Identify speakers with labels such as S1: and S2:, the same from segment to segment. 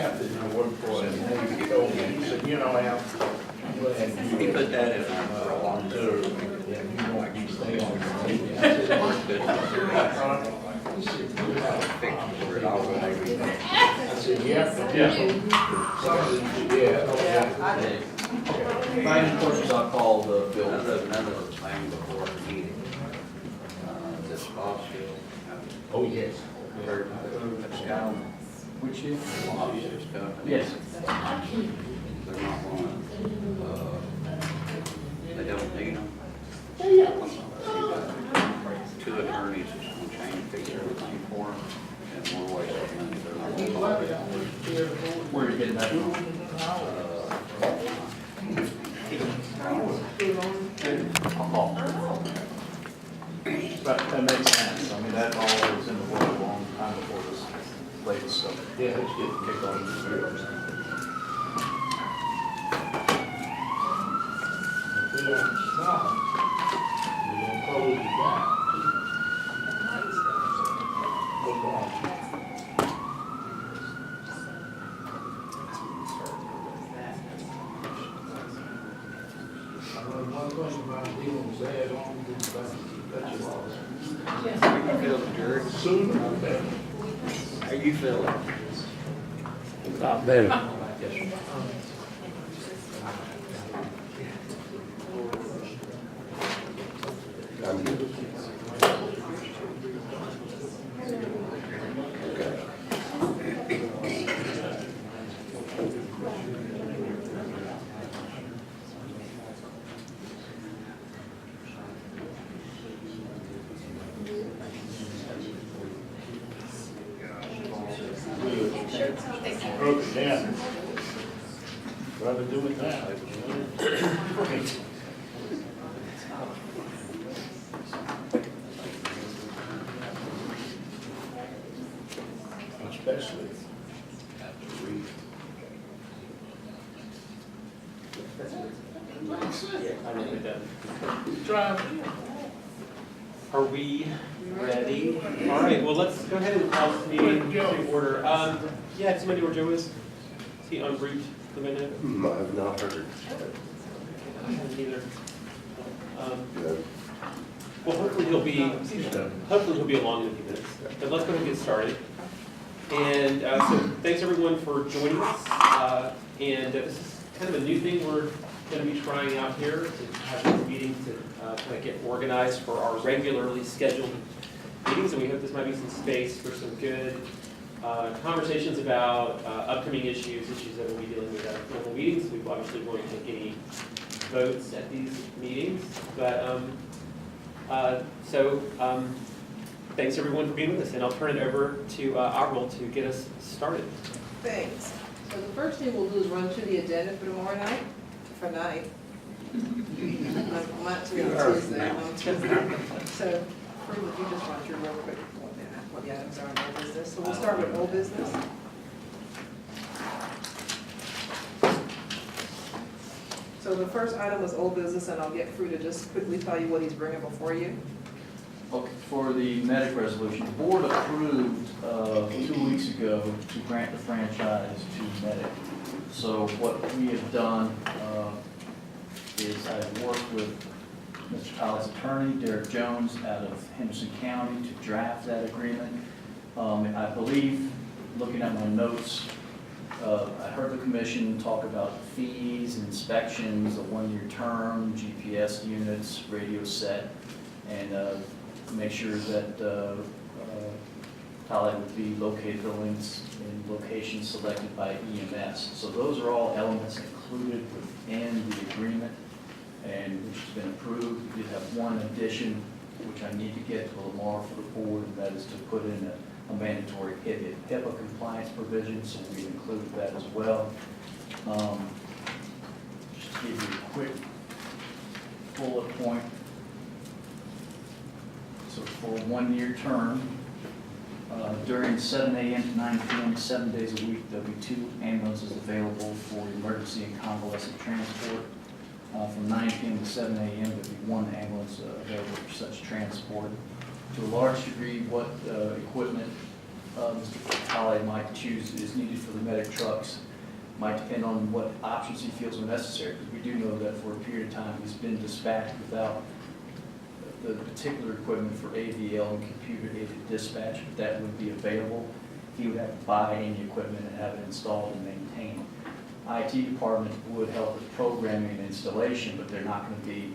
S1: captain I worked for, and he told me, he said, you know, Al, I'm glad you.
S2: He put that in for a long time.
S1: And you won't be staying on the Navy. I said,
S2: Good.
S1: he said, you have a
S2: Fixed for it all when they read it.
S1: I said, yeah. Yeah.
S3: I did.
S4: If I have any questions, I'll call the bill.
S2: Another thing before the meeting. This lawsuit.
S1: Oh, yes.
S2: Heard about
S4: Which is?
S2: the lawsuit stuff.
S4: Yes.
S2: They're not going, they don't need them. Two attorneys is going to change, fix everything for them, and we're wasting money. They're not going to follow it.
S4: Where are you getting that from? I'll call. But that makes sense. I mean, that all was in the world a long time before this latest stuff.
S1: Yeah, it's getting kicked off the field. If they don't stop, we're gonna close the gap. Hold on. I know one thing about dealing with bad on these things, that's your loss.
S2: How you feeling, Jerry?
S1: Sooner or better.
S2: How you feeling?
S5: Not better.
S2: Yes, sir.
S1: Broke it down. Rather do it now. Especially after reading.
S6: Are we ready? All right, well, let's go ahead and call this meeting to order. Yeah, does somebody know where Joe is? Is he en route to the minute?
S5: I have not heard.
S6: I haven't either. Well, hopefully he'll be along in a few minutes. But let's go ahead and get started. And so thanks everyone for joining us. And this is kind of a new thing we're going to be trying out here, to have this meeting to kind of get organized for our regularly scheduled meetings. And we hope this might be some space for some good conversations about upcoming issues that we'll be dealing with at formal meetings. We obviously won't take any votes at these meetings, but thanks everyone for being with us, and I'll turn it over to Avril to get us started.
S3: Thanks. So the first thing we'll do is run through the agenda for tomorrow night, I'm not to on Tuesday. So, would you just run through real quick what the items are in old business? So we'll start with old business. So the first item was old business, and I'll get Fruit to just quickly tell you what he's bringing before you.
S4: Okay, for the medic resolution, the board approved 2 weeks ago to grant the franchise to medic. So what we have done is I've worked with Mr. Kyle's attorney, Derek Jones, out of Henderson County to draft that agreement. I believe, looking at my notes, I heard the commission talk about fees, inspections, a 1-year term, GPS units, radio set, and make sure that Kyle would be located in locations selected by EMS. So those are all elements included within the agreement, and which has been approved. We did have one addition, which I need to get to Lamar for the board, and that is to put in a mandatory HIPAA compliance provision, so we included that as well. Just to give you a quick bullet point. So for a 1-year term, during 7 a.m. to 9 p.m., 7 days a week, there'll be 2 ambulances available for emergency and convalescent transport. From 9 p.m. to 7 a.m., there'll be 1 ambulance available for such transport. To a large degree, what equipment Mr. Colley might choose is needed for the medic trucks might depend on what options he feels are necessary. Because we do know that for a period of time, he's been dispatched without the particular equipment for AVL and computer-aided dispatch that would be available. He would have to buy any equipment and have it installed and maintained. IT department would help with programming and installation, but they're not going to be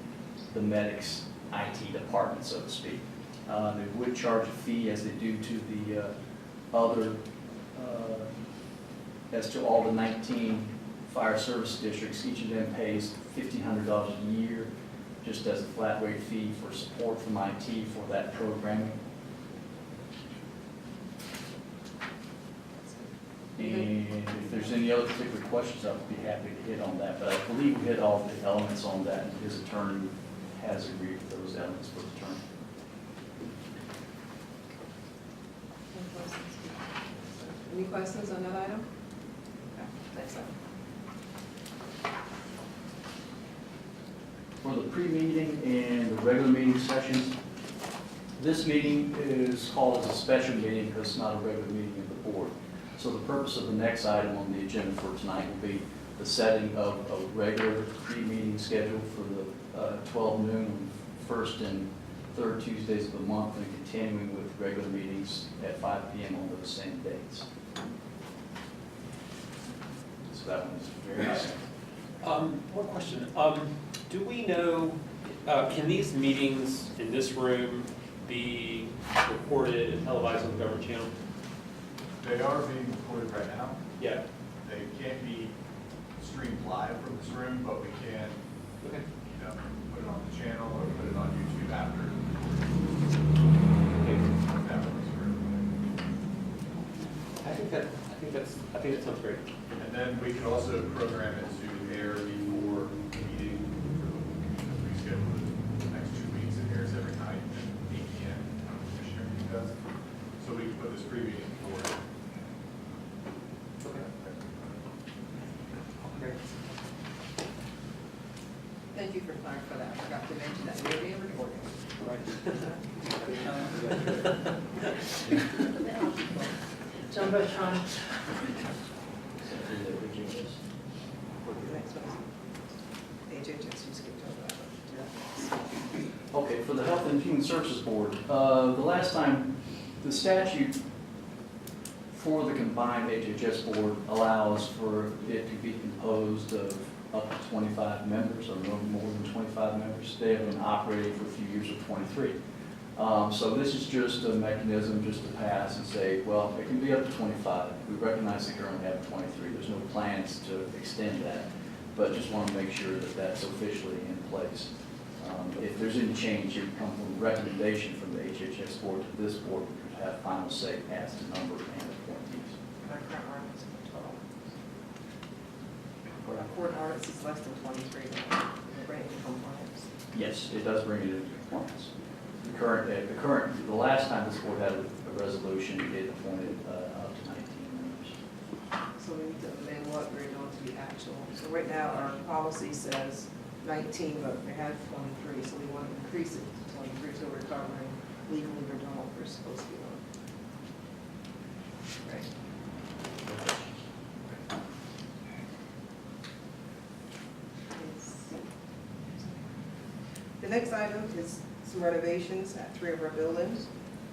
S4: the medic's IT department, so to speak. They would charge a fee as they do to the other, as to all the 19 fire service districts. Each of them pays $1,500 a year just as a flat rate fee for support from IT for that programming. And if there's any other particular questions, I would be happy to hit on that. But I believe we hit all the elements on that, and his attorney has agreed with those elements for the term.
S3: Any questions on that item? Okay, next item.
S4: For the pre-meeting and the regular meeting sessions, this meeting is called as a special meeting because it's not a regular meeting of the board. So the purpose of the next item on the agenda for tonight will be the setting of a regular pre-meeting schedule for the 12 noon, first and third Tuesdays of the month, and continuing with regular meetings at 5 p.m. on those same dates. So that one's very simple.
S6: One question. Do we know, can these meetings in this room be recorded and televised on the government channel?
S7: They are being recorded right now.
S6: Yeah.
S7: They can't be streamed live from this room, but we can,
S6: Okay.
S7: you know, put it on the channel or put it on YouTube after. That works for everybody.
S6: I think that sounds great.
S7: And then we can also program it to air before the meeting. We schedule it the next 2 weeks. It airs every night at 8 p.m. Commissioner does. So we can put this pre-meeting forward.
S6: Great.
S3: Thank you for clarifying for that. I forgot to mention that we're being recorded.
S8: John Bertrand.
S3: The next one is HHS, you skipped over that.
S4: Okay, for the Health and Human Services Board, the last time, the statute for the combined HHS board allows for it to be composed of up to 25 members or no more than 25 members. They have been operating for a few years with 23. So this is just a mechanism just to pass and say, well, it can be up to 25. We recognize they currently have 23. There's no plans to extend that, but just want to make sure that that's officially in place. If there's any change, it would come from a recommendation from the HHS board to this board, which would have final say as to number and appointees.
S3: Our current ordinance is 12. Our court ordinance is less than 23, we're bringing it in compliance.
S4: Yes, it does bring it into compliance. The last time this board had a resolution, it appointed up to 19 members.
S3: So we need to amend what we're going to be actual. So right now, our policy says 19, but we had 23, so we want to increase it to 23, so we're covering legally we're doing what we're supposed to be doing. Right. The next item is some renovations at 3 of our buildings,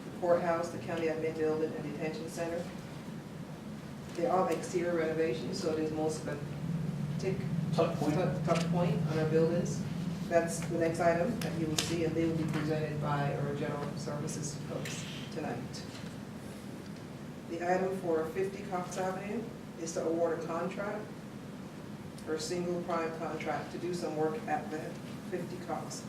S3: the courthouse, the county admin building, and detention center. They're all exterior renovations, so there's most of a
S4: Tuck point.
S3: tuck point on our buildings. That's the next item that you will see, and they will be presented by our general services folks tonight. The item for 50 Cox Avenue is to award a contract for a single prime contract to do some work at the 50 Cox.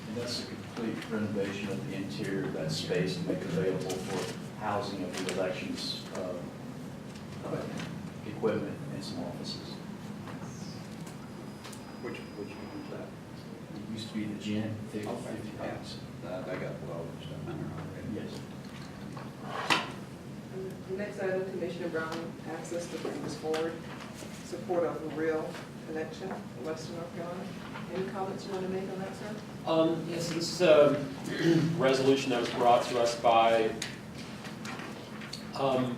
S4: And that's a complete renovation of the interior of that space to make it available for housing of the elections, equipment, and some offices.
S2: Which one is that?
S4: It used to be the gym, 50 bucks.
S2: They got well stuff in there already.
S4: Yes.
S3: The next item, Commissioner Brown asked us to bring this forward, support of a real connection in Western North Carolina. Any comments you want to make on that, sir?
S6: Yes, this is a resolution that was brought to us by I'm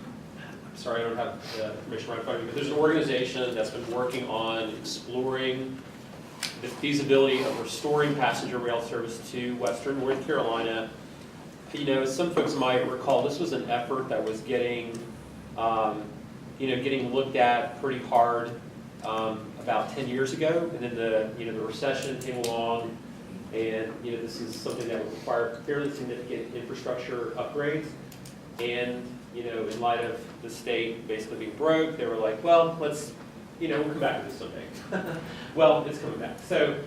S6: sorry, I don't have the information right in front of me, but there's an organization that's been working on exploring the feasibility of restoring passenger rail service to Western North Carolina. You know, as some folks might recall, this was an effort that was getting, getting looked at pretty hard about 10 years ago, and then the recession came along, and this is something that would require fairly significant infrastructure upgrades. And in light of the state basically being broke, they were like, well, let's, we'll come back to this someday. Well, it's coming back. So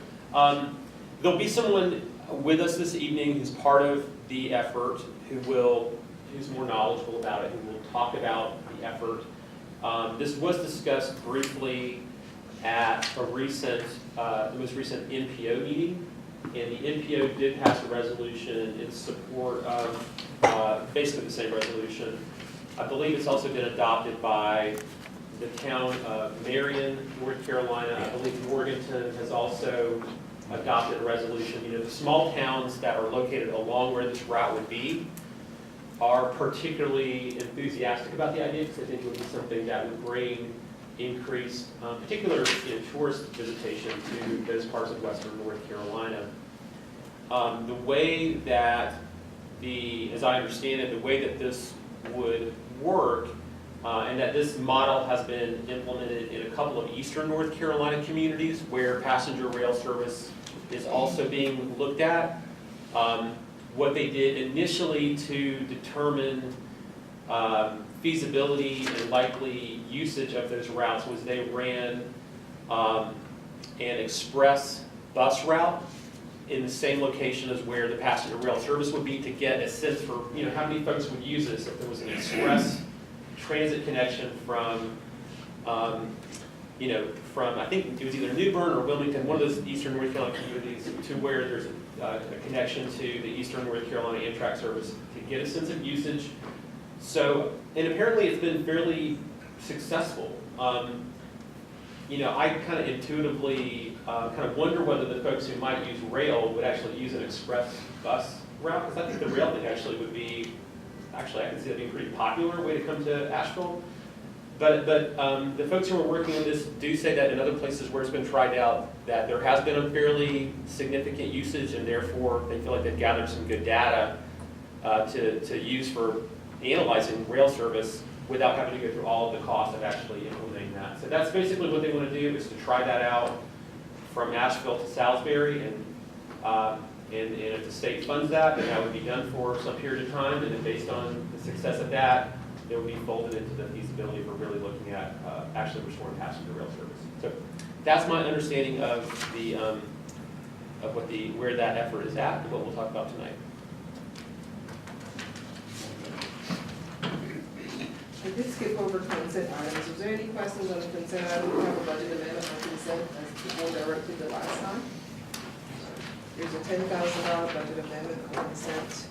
S6: there'll be someone with us this evening who's part of the effort, who's more knowledgeable about it, who will talk about the effort. This was discussed briefly at a the most recent NPO meeting, and the NPO did pass a resolution in support of basically the same resolution. I believe it's also been adopted by the town of Marion, North Carolina. I believe Morganton has also adopted a resolution. The small towns that are located along where this route would be are particularly enthusiastic about the idea, because I think it would be something that would bring increased, particular tourist visitation to those parts of Western North Carolina. The way that as I understand it, the way that this would work, and that this model has been implemented in a couple of Eastern North Carolina communities where passenger rail service is also being looked at. What they did initially to determine feasibility and likely usage of those routes was they ran an express bus route in the same location as where the passenger rail service would be, to get a sense for how many folks would use this if there was an express transit connection from from I think it was either New Bern or Wilmington, one of those Eastern North Carolina communities, to where there's a connection to the Eastern North Carolina Amtrak service, to get a sense of usage. So, and apparently it's been fairly successful. I kind of intuitively kind of wonder whether the folks who might use rail would actually use an express bus route, because I think the rail thing actually would be, I can see that being a pretty popular way to come to Asheville. But the folks who are working on this do say that in other places where it's been tried out, that there has been a fairly significant usage, and therefore they feel like they've gathered some good data to use for analyzing rail service without having to go through all of the costs of actually implementing that. So that's basically what they want to do, is to try that out from Asheville to Salisbury, and if the state funds that, then that would be done for some period of time, and then based on the success of that, it would be folded into the feasibility for really looking at actually restoring passenger rail service. So that's my understanding of the where that effort is at, and what we'll talk about tonight.
S3: I did skip over consent items. Was there any questions on the consent item? We have a budget amendment on consent, as the board directed the last time. There's a $10,000 budget amendment on consent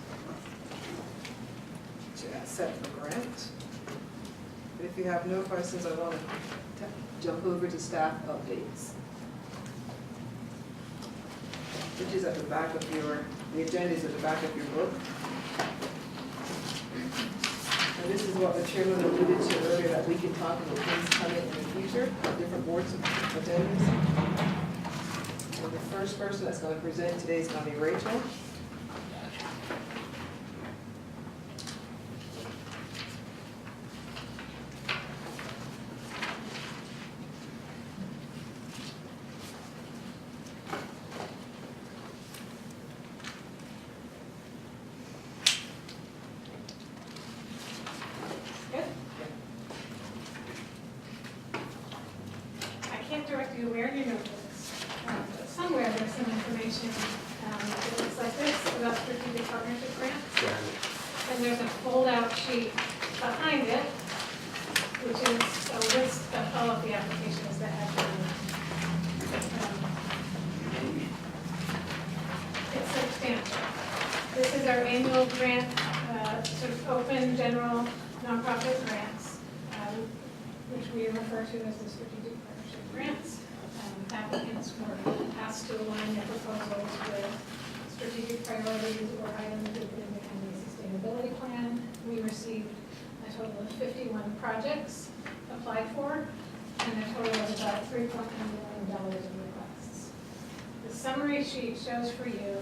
S3: to set for grant. But if you have no questions, I want to jump over to staff updates, which is at the back of the agenda is at the back of your book. And this is what the chairman alluded to earlier, that we can talk about things coming in the future, different boards of agendas. And the first person that's going to present today is going to be Rachel.
S8: Direct you where you know this, but somewhere there's some information that looks like this about strategic partnership grants. And there's a fold-out sheet behind it, which is a list of all of the applications that have been. It's substantial. This is our annual grant, sort of open, general, nonprofit grants, which we refer to as the strategic partnership grants. Applicants were asked to align their proposals with strategic priorities or items within the county sustainability plan. We received a total of 51 projects applied for, and a total of about $3.9 million in requests. The summary sheet shows for you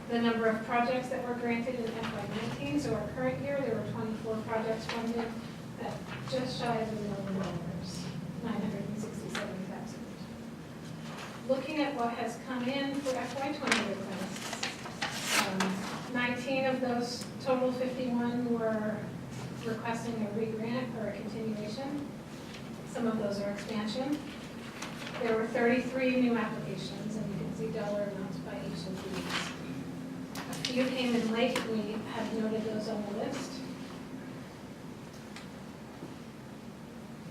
S8: the number of projects that were granted in FY19, so our current year, there were 24 projects funded at just shy of $1 million, $967,000. Looking at what has come in for FY20 requests, 19 of those total 51 were requesting a re-grant or a continuation. Some of those are expansion. There were 33 new applications, and you can see dollar amounts by each of these. A few came in late, and we have noted those on the list.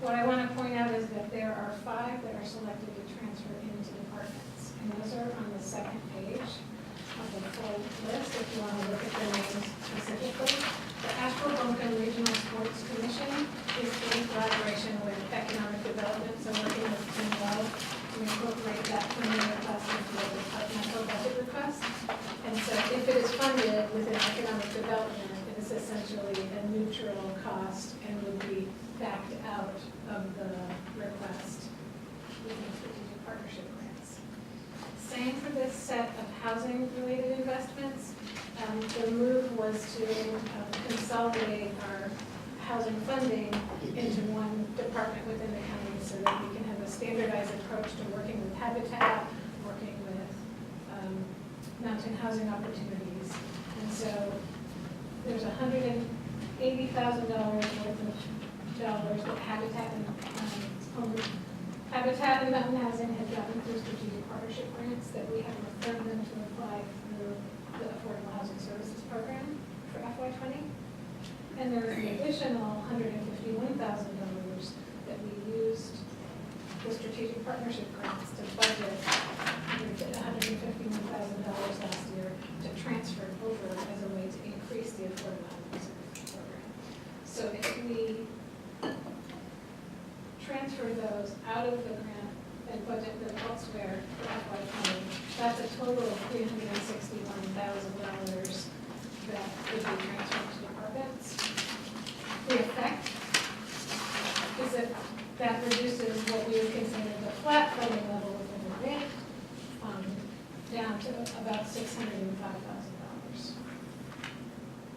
S8: What I want to point out is that there are 5 that are selected to transfer into departments, and those are on the second page of the full list, if you want to look at the names specifically. The Buncombe Regional Sports Commission is in collaboration with Economic Development, so working with Team Well to incorporate that funding request into the departmental budget request. And so if it is funded within Economic Development, it is essentially a neutral cost and would be backed out of the request within strategic partnership grants. Same for this set of housing-related investments. The move was to consolidate our housing funding into one department within the county so that we can have a standardized approach to working with Habitat, working with mountain housing opportunities. And so there's $180,000 worth of dollars that Habitat and Mountain Housing had gotten through strategic partnership grants that we have referred them to apply through the Affordable Housing Services Program for FY20. And there is an additional $151,000 that we used the strategic partnership grants to budget. We did $151,000 last year to transfer over as a way to increase the Affordable Housing Services Program. So if we transfer those out of the grant and budget them elsewhere for FY20, that's a total of $361,000 that would be transferred to departments. The effect is that that reduces what we would consider the flat funding level within the grant down to about $605,000.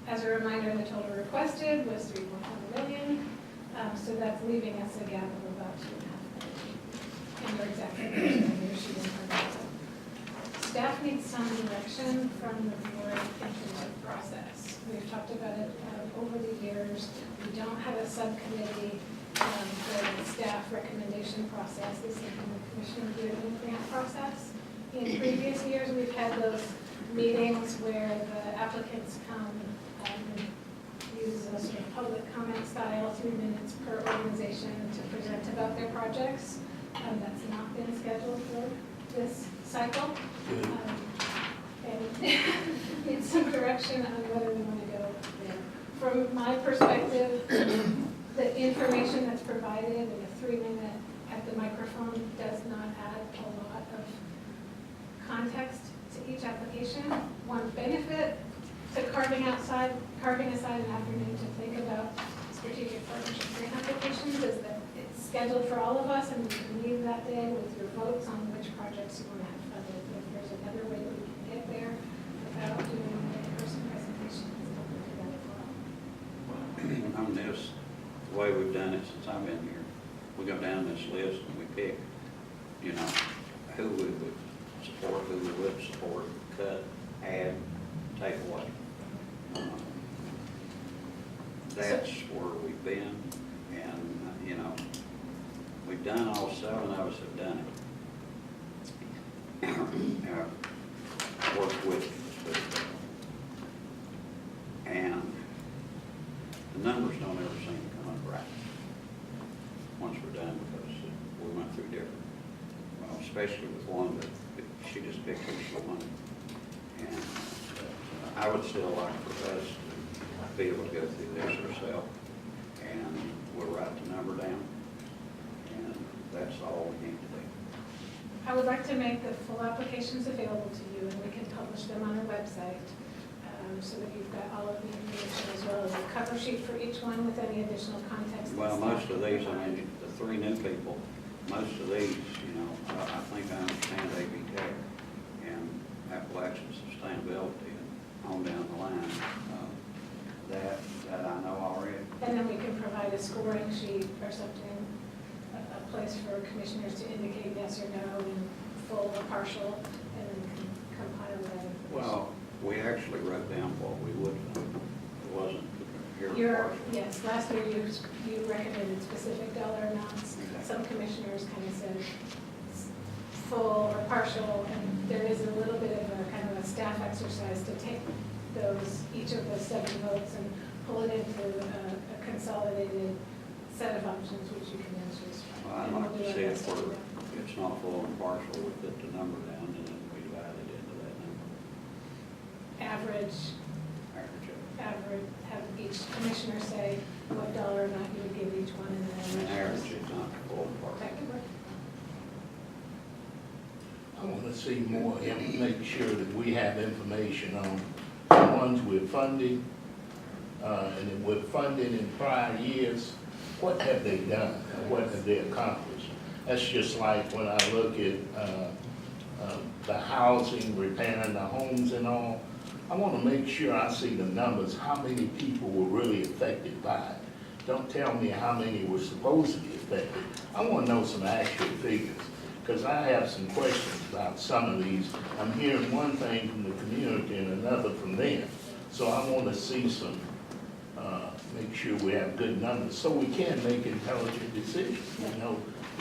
S8: As a reminder, the total requested was $3.1 million. So that's leaving us a gap of about $2.5 million. And we're exactly your sheet in front of us. Staff needs some direction from the board in terms of process. We've talked about it over the years. We don't have a subcommittee for the staff recommendation process. This is the commission-driven grant process. In previous years, we've had those meetings where the applicants come use a sort of public comment style, 3 minutes per organization to present about their projects. That's not been scheduled for this cycle. And need some direction on whether we want to go there. From my perspective, the information that's provided in a 3-minute at the microphone does not add a lot of context to each application. One benefit to carving aside an afternoon to think about strategic partnership grant applications is that it's scheduled for all of us, and we can leave that day with your votes on which projects you want to have funded. If there's another way that we can get there without doing in-person presentations, we'll do that as well.
S2: On this, the way we've done it since I've been here, we go down this list and we pick, you know, who we would support, who we would support, cut, add, take away. That's where we've been, and, you know, we've done all 7 of us have done it. Worked with, and the numbers don't ever seem to come up right once we're done, because we went through different, well, especially with one that she just picked who she wanted. And I would still like for us to be able to go through this ourselves, and we'll write the number down, and that's all we need to do.
S8: I would like to make the full applications available to you, and we can publish them on our website. so that you've got all of the information as well as a cover sheet for each one with any additional context.
S2: Well, most of these, I mean, the three new people, most of these, you know, I think I understand AV Tech and Appalachian Sustainability and on down the line. That I know already.
S8: And then we can provide a scoring sheet or something, a place for commissioners to indicate yes or no and full or partial, and then compile that information.
S2: Well, we actually wrote down what we would fund. It wasn't here
S8: Your,
S2: partial.
S8: yes, last year you recommended specific dollar amounts.
S2: Exactly.
S8: Some commissioners kind of said full or partial, and there is a little bit of a kind of a staff exercise to take those, each of those 7 votes and pull it into a consolidated set of options which you can then choose from.
S2: Well, I'd
S8: And
S2: like
S8: we'll
S2: to
S8: do
S2: see
S8: our
S2: it
S8: best to do
S2: where
S8: that.
S2: it's not full and partial, we put the number down and then we divide it into that number.
S8: Average,
S2: Average
S8: have each commissioner say what dollar amount you would give each one, and
S2: it.
S8: then
S2: An average is not full and partial.
S8: that could work.
S1: I want to see more, and make sure that we have information on the ones we're funding, and if we're funding in prior years, what have they done? What have they accomplished? That's just like when I look at the housing, repairing the homes and all. I want to make sure I see the numbers, how many people were really affected by it. Don't tell me how many were supposed to be affected. I want to know some actual figures, because I have some questions about some of these. I'm hearing one thing from the community and another from them. So I want to see some, make sure we have good numbers, so we can make intelligent decisions. You know,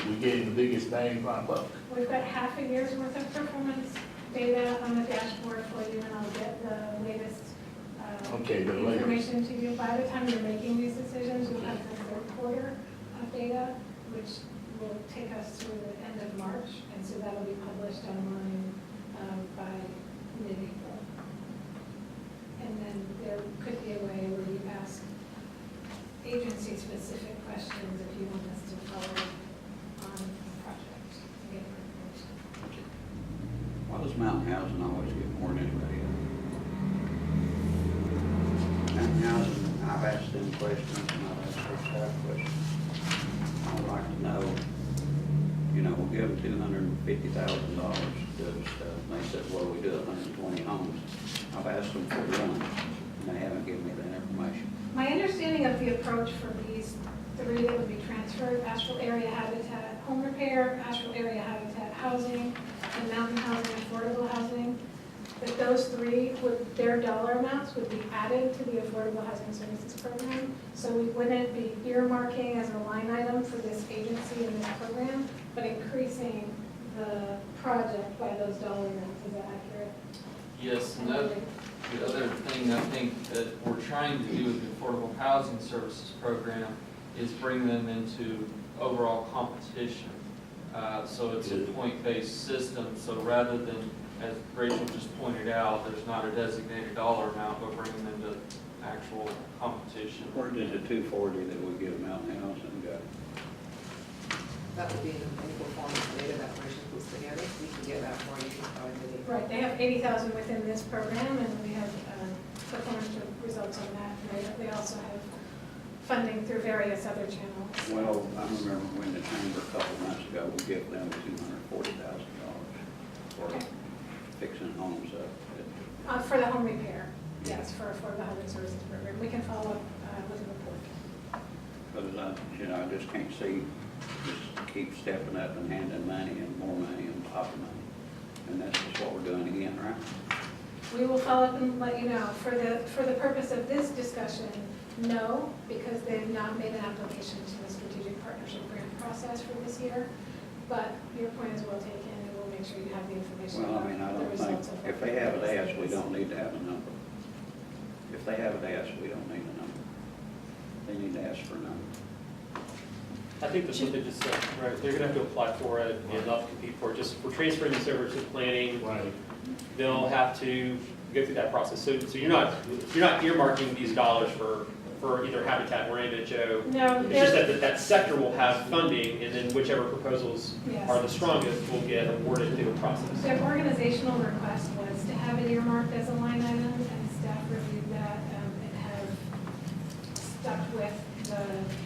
S1: we're getting the biggest bang for our buck.
S8: We've got half a year's worth of performance data on the dashboard for you, and I'll get the latest
S1: Okay, the latest.
S8: information to you. By the time you're making these decisions, you'll have the 3rd quarter of data, which will take us through the end of March, and so that'll be published online by mid-April. And then there could be a way where you ask agency-specific questions if you want us to follow on a project to get more information.
S2: Why does Mountain Housing always get more than anybody else? Mountain Housing, I've asked them questions and I've asked their staff questions. I'd like to know, you know, we'll give them $250,000 to do stuff. And they said, well, we do 120 homes. I've asked them for one, and they haven't given me that information.
S8: My understanding of the approach for these 3 that would be transferred, Asheville Area Habitat Home Repair, Asheville Area Habitat Housing, and Mountain Housing Affordable Housing, that those 3, would their dollar amounts would be added to the Affordable Housing Services Program. So we wouldn't be earmarking as a line item for this agency in this program, but increasing the project by those dollar amounts. Is that accurate?
S4: Yes, and the other thing I think that we're trying to do with the Affordable Housing Services Program is bring them into overall competition. So it's a point-based system, so rather than, as Rachel just pointed out, there's not a designated dollar amount, but bringing them to actual competition.
S2: Where did the 240 that we give Mountain Housing go?
S3: That would be in the performance data that Rachel puts together. We can get that for you by the.
S8: Right, they have 80,000 within this program, and we have performance results on that. And they also have funding through various other channels.
S2: Well, I remember when the chamber a couple months ago, we gave them $240,000 for
S8: Okay.
S2: fixing homes up.
S8: For the home repair, yes, for Affordable Housing Services Program. We can follow up with a report.
S2: Because I just can't see, just keep stepping up and handing money and more money and top of money. And that's just what we're doing again, right?
S8: We will follow up and let you know. For the purpose of this discussion, no, because they've not made an application to the strategic partnership grant process for this year. But your point is well taken, and we'll make sure you have the information
S2: Well, I mean, I
S8: about the
S2: don't think,
S8: results of.
S2: if they have it asked, we don't need to have a number. If they have it asked, we don't need a number. They need to ask for a number.
S6: I think that's what they just said, right? They're gonna have to apply for it and they'll have to compete for it. Just for transferring this over to planning,
S1: Right.
S6: they'll have to go through that process. So you're not earmarking these dollars for either Habitat or MHO.
S8: No,
S6: It's just that that sector will have funding, and then whichever proposals
S8: Yes.
S6: are the strongest will get awarded through the process.
S8: Their organizational request was to have it earmarked as a line item, and staff reviewed that and have stuck with the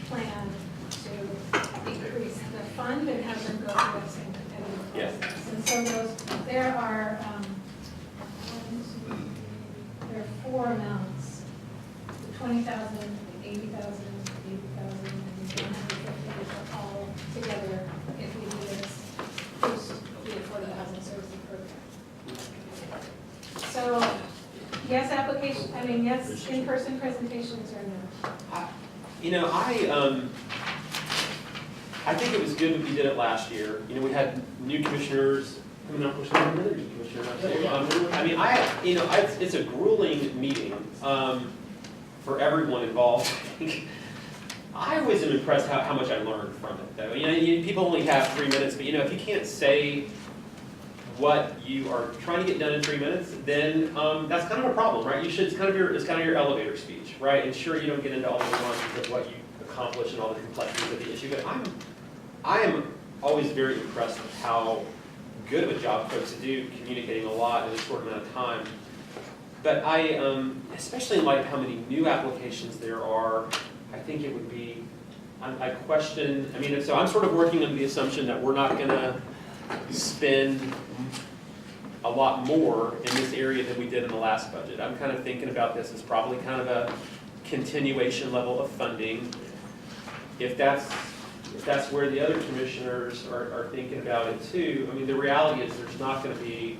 S8: plan to increase the fund and have them go through that same competitive
S6: Yes.
S8: process. And so there are, there are 4 amounts, the 20,000, the 80,000, 80,000, and the 150, which are all together if we do this post the Affordable Housing Services Program. So, yes, application, I mean, yes, in-person presentations or no?
S6: You know, I think it was good that we did it last year. You know, we had new commissioners coming up with another new commissioner. I mean, it's a grueling meeting for everyone involved. I was impressed how much I learned from it, though. You know, people only have 3 minutes, but you know, if you can't say what you are trying to get done in 3 minutes, then that's kind of a problem, right? It's kind of your elevator speech, right? And sure, you don't get into all the nuances of what you accomplish and all the complexities of the issue, but I am always very impressed with how good of a job folks do communicating a lot in a short amount of time. But especially in light of how many new applications there are, I think it would be, I question, I mean, so I'm sort of working under the assumption that we're not gonna spend a lot more in this area than we did in the last budget. I'm kind of thinking about this as probably kind of a continuation level of funding. If that's where the other commissioners are thinking about it too, I mean, the reality is there's not gonna be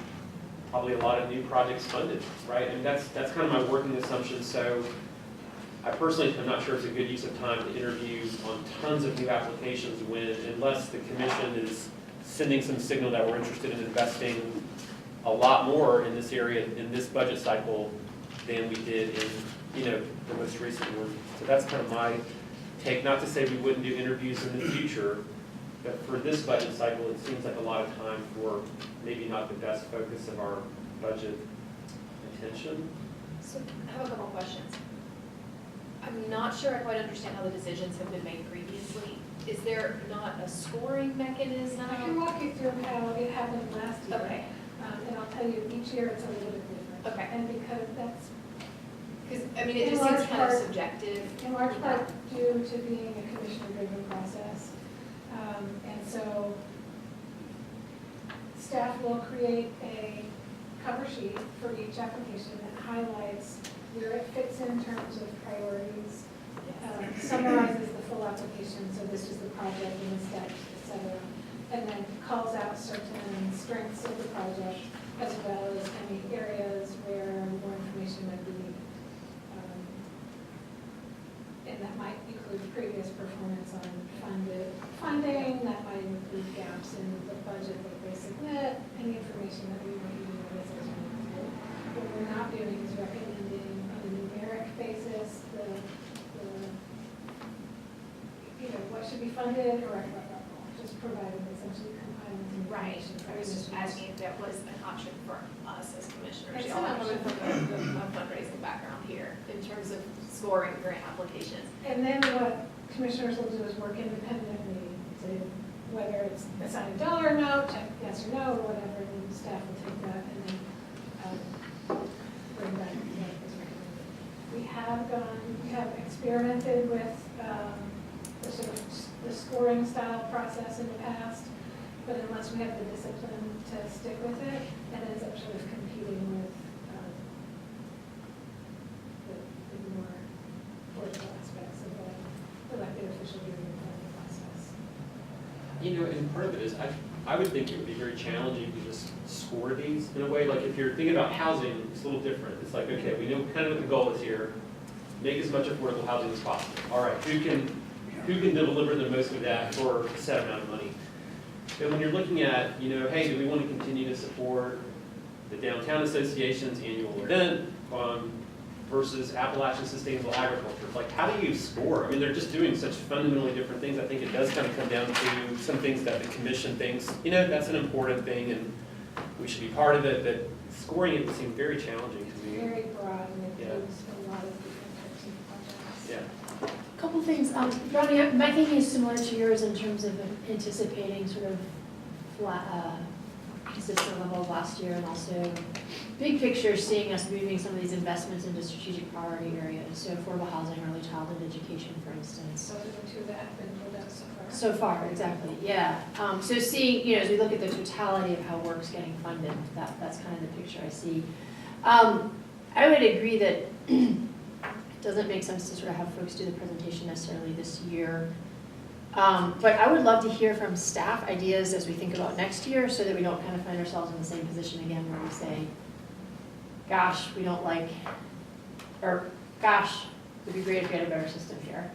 S6: probably a lot of new projects funded, right? And that's kind of my working assumption. So I personally am not sure it's a good use of time to interview on tons of new applications unless the commission is sending some signal that we're interested in investing a lot more in this area, in this budget cycle, than we did in, you know, the most recent one. So that's kind of my take. Not to say we wouldn't do interviews in the future, but for this budget cycle, it seems like a lot of time for maybe not the best focus of our budget attention.
S9: So I have a couple questions. I'm not sure I quite understand how the decisions have been made previously. Is there not a scoring mechanism?
S8: I can walk you through how it happened last year.
S9: Okay.
S8: And I'll tell you, each year it's a little bit different.
S9: Okay.
S8: And because that's
S9: Because, I mean, it
S8: In
S9: just seems
S8: large
S9: kind of
S8: part-
S9: subjective.
S8: in large part due to being a commissioner-driven process. And so staff will create a cover sheet for each application that highlights where it fits in terms of priorities, summarizes the full application, so this is the project and the steps, et cetera, and then calls out certain strengths of the project, as well as any areas where more information might be needed. And that might include previous performance on funding, that might include gaps in the budget that they submit, any information that we might use as a tool. What we're not doing is recommending on a numeric basis what should be funded or just providing essentially compiling
S9: Right.
S8: information.
S9: I was just asking if that was an option for us as commissioners.
S8: It's
S9: Y'all
S8: an
S9: are coming
S8: option.
S9: from a fundraising background here in terms of scoring grant applications.
S8: And then what commissioners will do is work independently to, whether it's assign a dollar amount, check yes or no, or whatever, and then staff will take that and then bring back what is recommended. We have experimented with the sort of the scoring style process in the past, but unless we have the discipline to stick with it, it ends up sort of competing with the more political aspects of the elected official during the planning process.
S6: You know, and part of it is, I would think it would be very challenging to just score these in a way. Like if you're thinking about housing, it's a little different. It's like, okay, we know kind of what the goal is here. Make as much affordable housing as possible. All right, who can deliver the most of that for a set amount of money? And when you're looking at, you know, hey, do we want to continue to support the Downtown Association's annual event versus Appalachian Sustainable Agriculture? Like, how do you score? I mean, they're just doing such fundamentally different things. I think it does kind of come down to some things that the commission thinks, you know, that's an important thing and we should be part of it, but scoring it would seem very challenging to me.
S8: Very broad and it
S6: Yeah.
S8: includes a lot of different types of projects.
S6: Yeah.
S10: Couple things, Ronnie, my thinking is similar to yours in terms of anticipating sort of consistent with the whole of last year, and also big picture, seeing us moving some of these investments into strategic priority areas, so affordable housing, early childhood education, for instance.
S8: So the two that have been pulled out so far.
S10: So far, exactly, yeah. So seeing, as we look at the totality of how work's getting funded, that's kind of the picture I see. I would agree that it doesn't make sense to sort of have folks do the presentation necessarily this year. But I would love to hear from staff ideas as we think about next year, so that we don't kind of find ourselves in the same position again where we say, gosh, we don't like, or gosh, it'd be great if we had a better system here.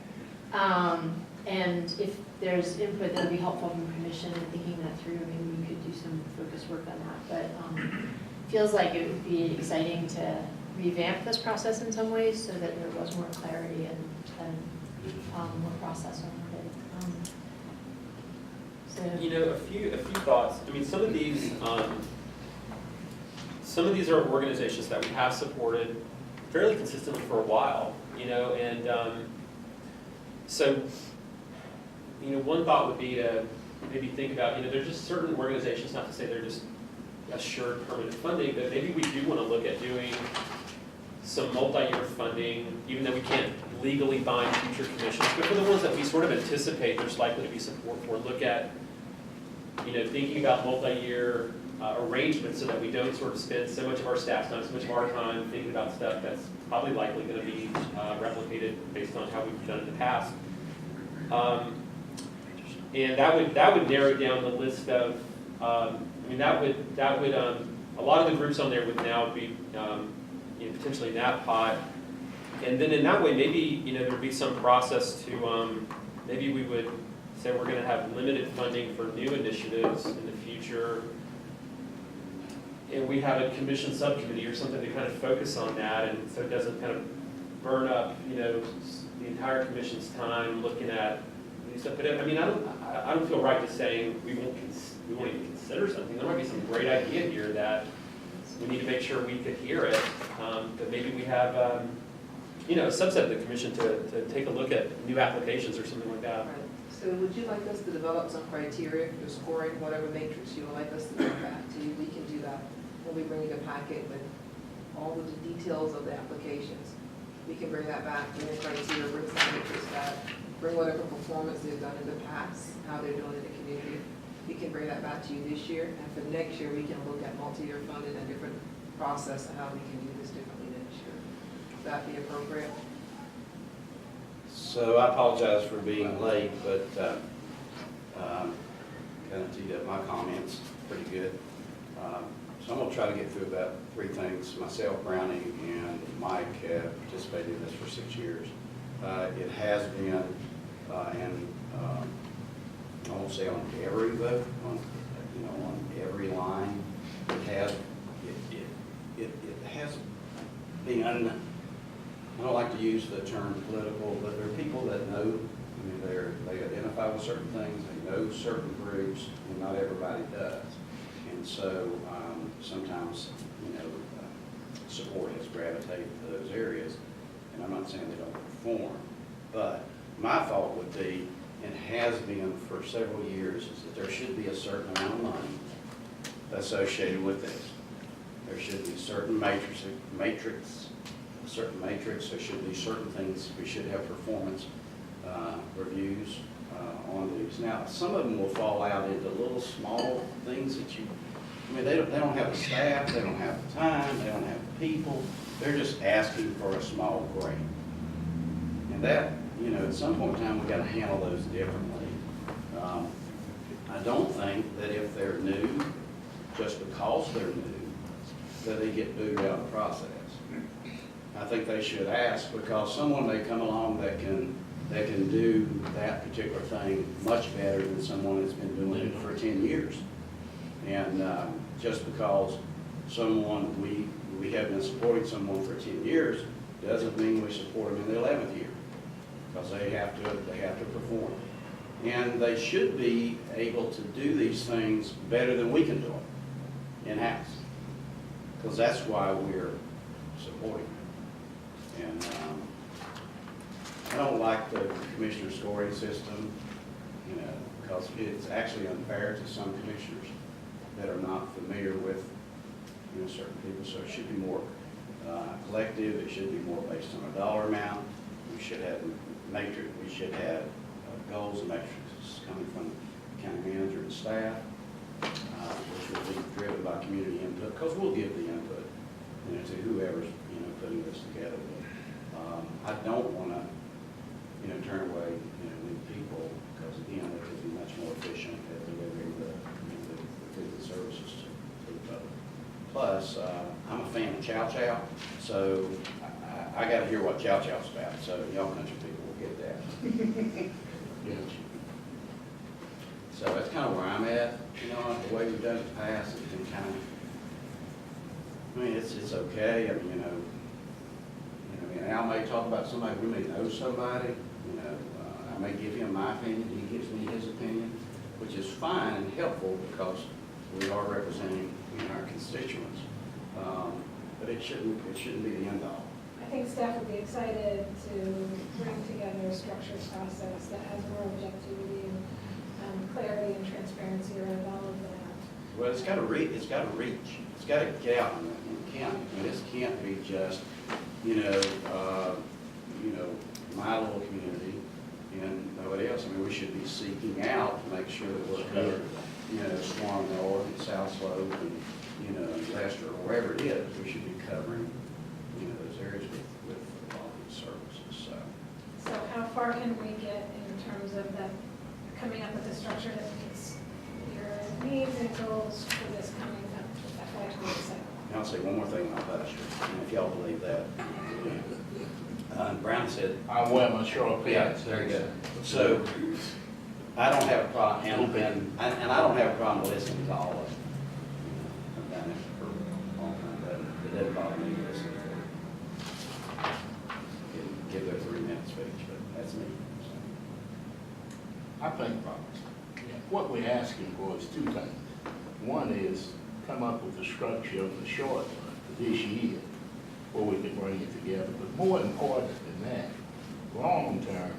S10: And if there's input that would be helpful from the commission in thinking that through, maybe we could do some focused work on that. But feels like it would be exciting to revamp this process in some ways so that there was more clarity and more process around it. So,
S6: A few thoughts. I mean, some of these are organizations that we have supported fairly consistently for a while, and so, one thought would be to maybe think about, there's just certain organizations, not to say they're just assured permanent funding, but maybe we do want to look at doing some multi-year funding, even though we can't legally bind future commissions, but for the ones that we sort of anticipate there's likely to be support for, look at, thinking about multi-year arrangements so that we don't sort of spend so much of our staff's time, so much of our time thinking about stuff that's probably likely going to be replicated based on how we've done it in the past. And that would narrow down the list of, a lot of the groups on there would now be potentially in that pot. And then in that way, maybe, there would be some process to, maybe we would say we're going to have limited funding for new initiatives in the future. And we have a commission subcommittee or something to kind of focus on that, and so it doesn't kind of burn up, the entire commission's time looking at new stuff. But I don't feel right just saying we won't even consider something. There might be some great idea here that we need to make sure we could hear it. But maybe we have, a subset of the commission to take a look at new applications or something like that.
S3: Right. So would you like us to develop some criteria for scoring whatever matrix you would like us to bring back to you? We can do that when we bring you the packet with all of the details of the applications. We can bring that back, bring the criteria, bring some matrix back, bring whatever performance they've done in the past, how they're doing in the community. We can bring that back to you this year, and for next year, we can look at multi-year funding and different process and how we can do this differently next year. Would that be appropriate?
S2: So I apologize for being late, but kind of teed up my comments pretty good. So I'm going to try to get through about three things. Myself, Brownie, and Mike have participated in this for 6 years. It has been, and I won't say on every vote, on every line, it has been, I don't like to use the term political, but there are people that know, they identify with certain things, they know certain groups, and not everybody does. And so sometimes, support has gravitated to those areas, and I'm not saying they don't perform, but my thought would be, and has been for several years, is that there should be a certain amount of money associated with this. There should be certain matrix, there should be certain things, we should have performance reviews on these. Now, some of them will fall out into little small things that they don't have the staff, they don't have the time, they don't have the people, they're just asking for a small grant. And that, at some point in time, we've got to handle those differently. I don't think that if they're new, just because they're new, that they get booed out of the process. I think they should ask, because someone may come along that can do that particular thing much better than someone that's been doing it for 10 years. And just because we have been supporting someone for 10 years doesn't mean we support them in the 11th year, because they have to perform. And they should be able to do these things better than we can do them in-house, because that's why we're supporting them. And I don't like the commissioner scoring system, because it's actually unfair to some commissioners. that are not familiar with, you know, certain people, so it should be more collective, it should be more based on a dollar amount. We should have matrix, we should have goals and matrices coming from the county manager and staff, which will be driven by community input, because we'll give the input, you know, to whoever's, you know, putting this together. I don't want to, you know, turn away, you know, new people, because again, it could be much more efficient at delivering the, you know, the services to the public. Plus, I'm a fan of Chow Chow, so I got to hear what Chow Chow's about, so y'all country people will get that.
S1: Yeah.
S2: So that's kind of where I'm at, you know, the way we've done it in the past, it's been kind of, I mean, it's okay, I mean, you know, Al may talk about somebody, we may know somebody, you know, I may give him my opinion, he gives me his opinion, which is fine and helpful because we are representing, you know, our constituents. But it shouldn't be the end all.
S8: I think staff would be excited to bring together a structured process that has more objectivity and clarity and transparency around all of that.
S2: Well, it's got to reach, it's got to get out in the county. I mean, this can't be just, you know, my little community and nobody else. I mean, we should be seeking out to make sure that we're covered, you know, Swan North and South Slope and, you know, Lester or wherever it is, we should be covering, you know, those areas with all these services, so.
S8: So how far can we get in terms of that, coming up with a structure that meets your needs and goals for this coming up FY '27?
S2: And I'll say one more thing about that, and if y'all believe that. Brown said,
S1: I wear my short pants.
S2: there you go. So, I don't have a problem, and I don't have a problem listening to all of it. I've done it for a long time, but it doesn't bother me to listen to it. Give their 3 minutes speech, but that's me.
S1: I think what we're asking for is two things. One is come up with a structure of the short run for this year, where we can bring it together. But more important than that, long term,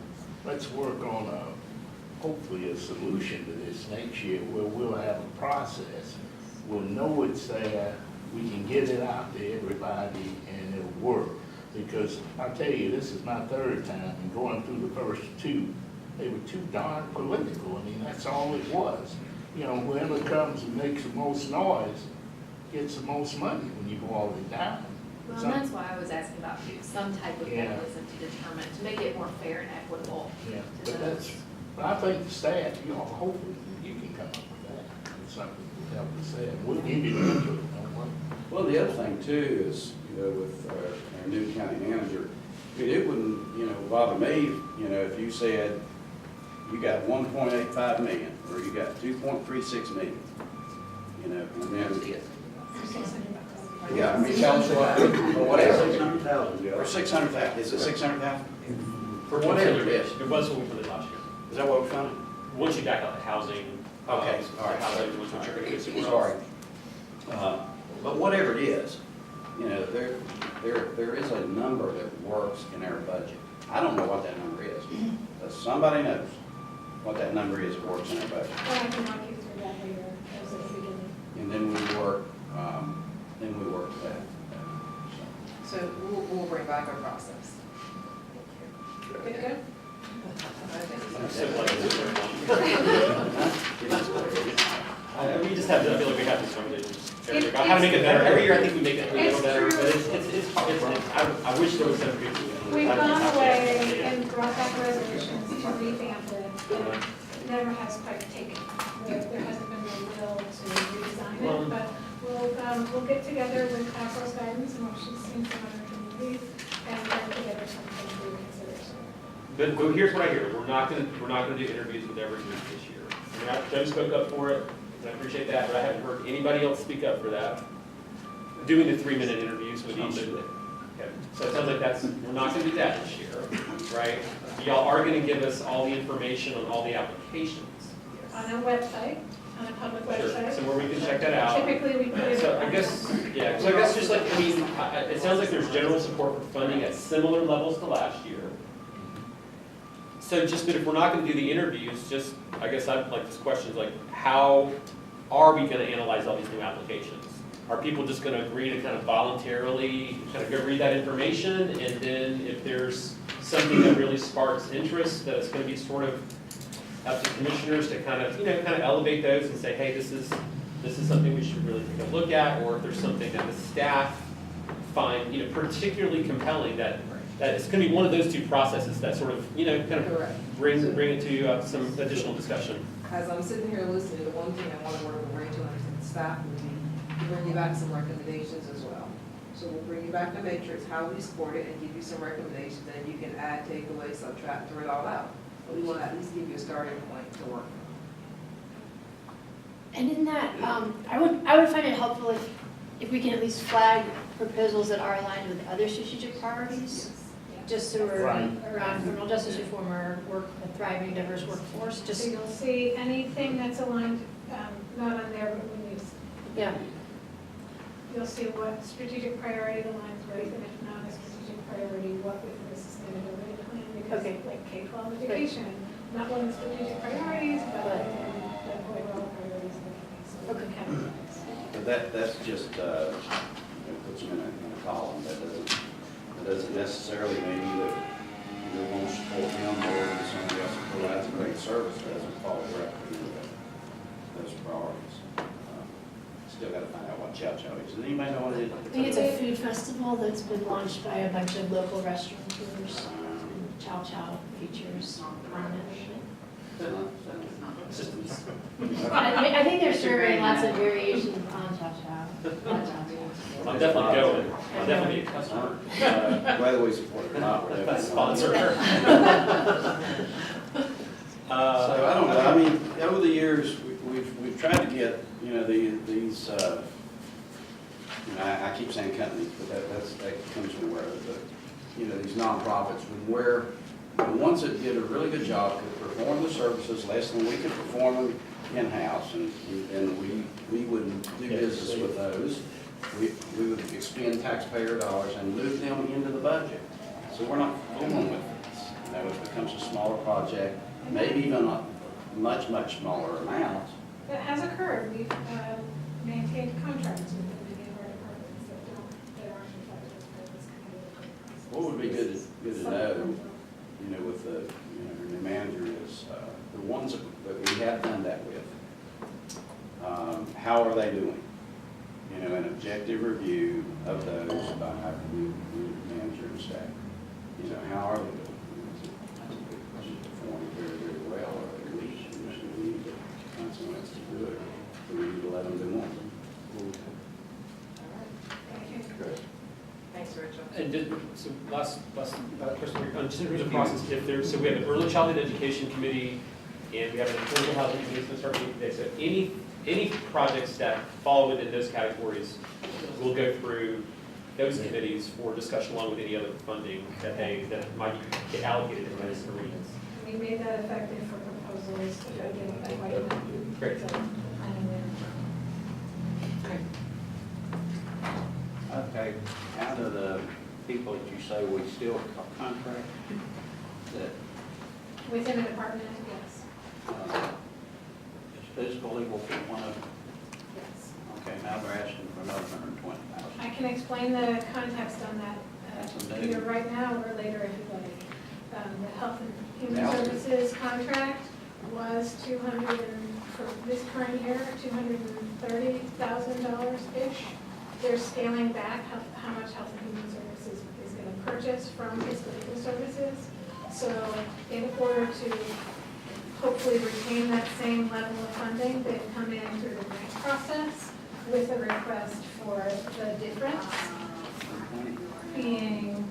S1: let's work on hopefully a solution to this next year where we'll have a process. We'll know it's there, we can get it out to everybody, and it'll work. Because I tell you, this is my third time, and going through the first two, they were too darn political. I mean, that's all it was. You know, whoever comes and makes the most noise gets the most money when you boil it down.
S9: Well, and that's why I was asking about some type of
S1: Yeah.
S9: mechanism to determine, to make it more fair and equitable.
S1: Yeah,
S9: to
S1: but
S9: those.
S1: but I think the staff, you know, hopefully you can come up with that. It's something to help the staff. We'll give you the input, don't worry.
S2: Well, the other thing too is, you know, with our new county manager, I mean, it wouldn't, you know, bother me, you know, if you said you got 1.85 million, or you got 2.36 million, you know, and then, yeah, I mean, tell us what, or whatever.
S5: 600,000,
S2: Or 600,000, is it 600,000?
S6: For
S2: Whatever it is.
S6: It was what we put in last year.
S2: Is that what we're funding?
S6: Once you back out the housing.
S2: Okay, all right.
S6: Housing, which you're gonna get somewhere
S2: Sorry.
S6: else.
S2: But whatever it is, you know, there is a number that works in our budget. I don't know what that number is, but somebody knows what that number is that works in our budget.
S8: Well, I can walk you through that later, as at the beginning.
S2: And then we work to that.
S3: So we'll bring back our process.
S8: Good to go?
S6: We just have, I feel like we have these conversations every year about how to make it better. Every year I think we make it a little better, but I wish there was some good.
S8: We've gone away and brought back resolutions to revamp it, but it never has quite taken. There hasn't been the will to redesign it, but we'll get together with April's guidance and what she's seen from other communities and put together something for your consideration.
S6: But here's what I hear, we're not gonna do interviews with every group this year. I mean, Joe spoke up for it, and I appreciate that, but I haven't heard anybody else speak up for that. Doing the 3-minute interviews with each. Okay, so it sounds like we're not gonna do that this year, right? Y'all are gonna give us all the information on all the applications.
S8: On a website, on a public website.
S6: So where we can check that out.
S8: Typically, we put it.
S6: So I guess just like, I mean, it sounds like there's general support for funding at similar levels to last year. So but if we're not gonna do the interviews, I guess I'd like this question is like, how are we gonna analyze all these new applications? Are people just gonna agree to kind of voluntarily, kind of go read that information, and then if there's something that really sparks interest, that it's gonna be sort of up to commissioners to kind of, kind of elevate those and say, hey, this is something we should really take a look at, or if there's something that the staff find, particularly compelling, that it's gonna be one of those two processes that sort of, kind of
S3: Correct.
S6: bring it to some additional discussion.
S3: As I'm sitting here listening, the one thing I want to work with Rachel and the staff would be to bring you back some recommendations as well. So we'll bring you back the matrix, how we support it, and give you some recommendations, then you can add, take away, subtract, throw it all out. But we want to at least give you a starting point to work from.
S10: And in that, I would find it helpful if we can at least flag proposals that are aligned with other strategic priorities. Just so we're
S1: Right.
S10: around criminal justice reform or a thriving diverse workforce,
S8: So
S10: just,
S8: you'll see anything that's aligned, not on there, but when
S10: yeah.
S8: you'll see what strategic priority aligns with, and if not a strategic priority, what within the sustainability plan, because
S10: Okay.
S8: like K-12 education, not one of the strategic priorities, but
S10: But-
S8: the overall priorities of the county, so we can categorize.
S2: But that's just, it puts them in a column. That doesn't necessarily mean that you won't support him or that somebody else who provides a great service doesn't fall directly into those priorities. Still gotta find out what chow chow is. Does anybody know what it is?
S10: I think it's a food festival that's been launched by a bunch of local restaurateurs. And Chow Chow features prominently.
S6: Systems.
S10: I think they're serving lots of variations on Chow Chow. On Chow Chow.
S6: I'm definitely going. I'll definitely be a customer.
S2: Whether we support it or not, we're definitely.
S6: Sponsor.
S2: So I don't know, I mean, over the years, we've tried to get, these, I keep saying companies, but that comes from where, but, these nonprofits, where the ones that did a really good job could perform the services less than we could perform them in-house, and we wouldn't do business with those. We would expend taxpayer dollars and move them into the budget. So we're not fooling with this. It becomes a smaller project, maybe even a much, much smaller amount.
S8: That has occurred, we've maintained contracts with many of our departments that aren't reflected as this kind of.
S2: What would be good to know, with the, the manager is, the ones that we have done that with, how are they doing? An objective review of those by our new manager and staff. How are they doing? Is it performing very, very well, or are they weak? We need to find someone else to do it, or we need to let them do one.
S8: Thank you.
S3: Thanks, Rachel.
S6: And so last question, just in terms of process, so we have an early childhood education committee, and we have an affordable housing committee that's going to start meeting today. So any projects that fall within those categories will go through those committees for discussion along with any other funding that might get allocated in those arenas.
S8: We made that effective for proposals to identify white.
S6: Great.
S2: Okay, out of the people that you say we still contract, that
S8: Within the department, yes,
S2: is physical legal one of them?
S8: yes.
S2: Okay, now they're asking for another $120,000.
S8: I can explain the context on that,
S2: That's amazing.
S8: either right now or later if you'd like. The Health and Human
S2: Now.
S8: Services contract was for this current year, $230,000-ish. They're scaling back how much Health and Human Services is going to purchase from fiscal legal services. So in order to hopefully retain that same level of funding, they've come in through the grant process with a request for the difference being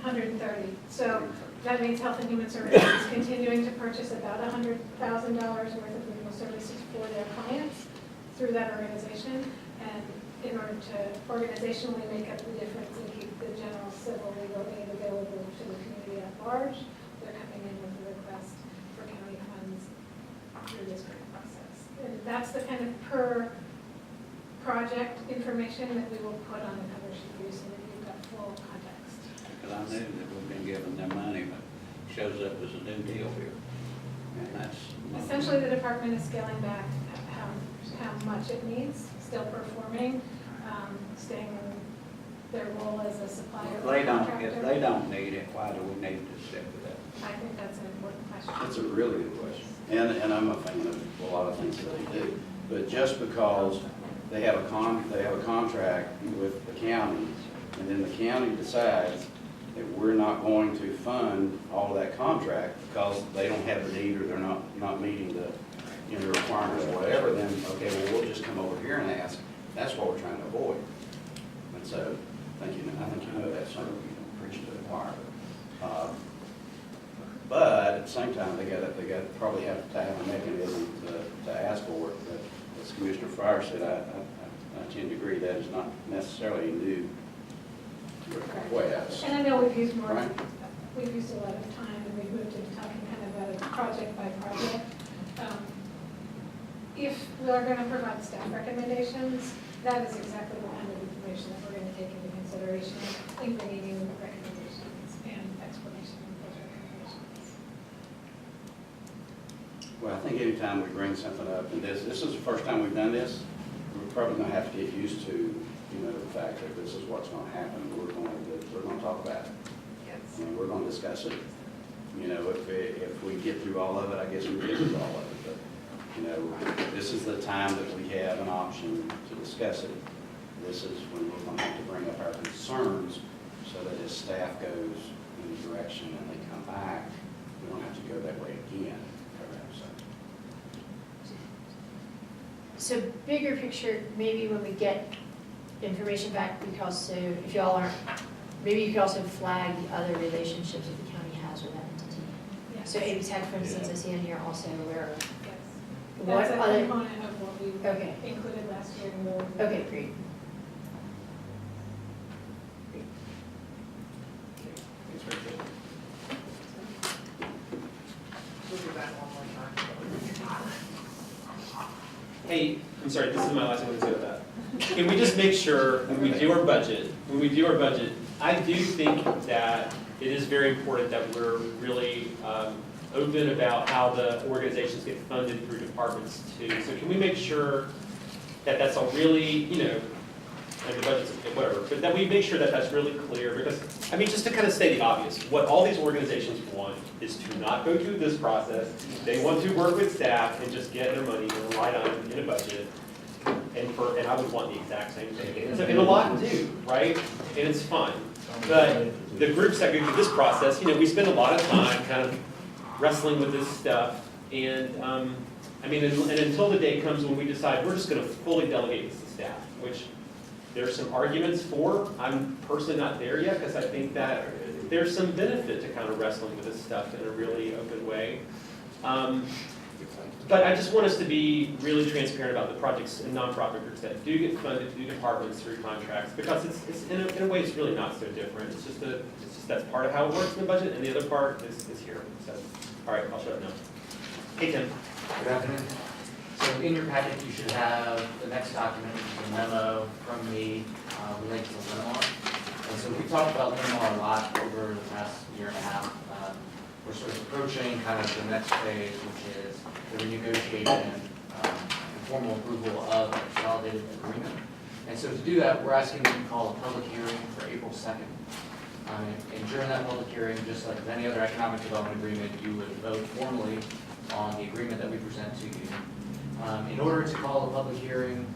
S8: 130. So that means Health and Human Services is continuing to purchase about $100,000 worth of legal services for their clients through that organization. And in order to organizationally make up the difference and keep the general civil legal aid available to the community at large, they're coming in with a request for county funds through this grant process. And that's the kind of per project information that we will put on the cover sheet for you so that you've got full context.
S2: Because I knew that we've been giving them money, but it shows up as a new deal here. and that's.
S8: Essentially, the department is scaling back how much it needs, still performing, staying in their role as a supplier
S2: If
S8: or
S2: they
S8: contractor.
S2: don't need it, why do we need to step to that?
S8: I think that's an important question.
S2: That's a really good question. And I'm a fan of a lot of things that they do. But just because they have a contract with the county, and then the county decides that we're not going to fund all of that contract because they don't have the need or they're not meeting the, the requirements or whatever, then, okay, well, we'll just come over here and ask. That's what we're trying to avoid. And so, I think you know that's something we don't preach to the choir. But at the same time, they probably have to have a mechanism to ask for it. But as Commissioner Fryer said, I tend to agree that is not necessarily a new request.
S8: And I know we've used
S2: Right.
S8: we've used a lot of time, and we've moved into talking kind of about a project by project. If we are going to provide staff recommendations, that is exactly the kind of information that we're going to take into consideration in bringing recommendations and explanation of those recommendations.
S2: Well, I think anytime we bring something up, and this is the first time we've done this, we're probably going to have to get used to, the fact that this is what's going to happen. We're going to talk about it.
S3: Yes.
S2: And we're going to discuss it. If we get through all of it, I guess we get through all of it. But, this is the time that we have an option to discuss it. This is when we're going to have to bring up our concerns so that as staff goes in a direction and they come back, we don't have to go that way again.
S10: So bigger picture, maybe when we get information back, we could also, if y'all aren't, maybe you could also flag the other relationships that the county has with that entity.
S8: Yes.
S10: So ABTech, for instance, I see in here also aware of.
S8: Yes.
S10: What
S8: That's a
S10: other-
S8: component of what we
S10: Okay.
S8: included last year in the.
S10: Okay, great.
S3: We'll do that one more time.
S6: Hey, I'm sorry, this is my last one to say about that. Can we just make sure when we do our budget, I do think that it is very important that we're really open about how the organizations get funded through departments too. So can we make sure that that's all really, and the budget's, whatever, but that we make sure that that's really clear, because, just to kind of say the obvious, what all these organizations want is to not go through this process. They want to work with staff and just get their money and rely on it in a budget. And I would want the exact same thing. And a lot do, right? And it's fun. But the groups that go through this process, we spend a lot of time kind of wrestling with this stuff. And, and until the day comes when we decide we're just going to fully delegate this to staff, which there's some arguments for. I'm personally not there yet because I think that there's some benefit to kind of wrestling with this stuff in a really open way. But I just want us to be really transparent about the projects and nonprofit groups that do get funded through departments, through contracts, because it's in a way it's really not so different. It's just that's part of how it works in the budget, and the other part is here. So, all right, I'll shut up now. Hey, Tim.
S11: Good afternoon. So in your packet, you should have the next document, a memo from me related to Linamar. And so we talked about Linamar a lot over the past year and a half. We're sort of approaching kind of the next phase, which is the renegotiation and formal approval of a consolidated agreement. And so to do that, we're asking that you call a public hearing for April 2nd. And during that public hearing, just like with any other economic development agreement, you would vote formally on the agreement that we present to you. In order to call a public hearing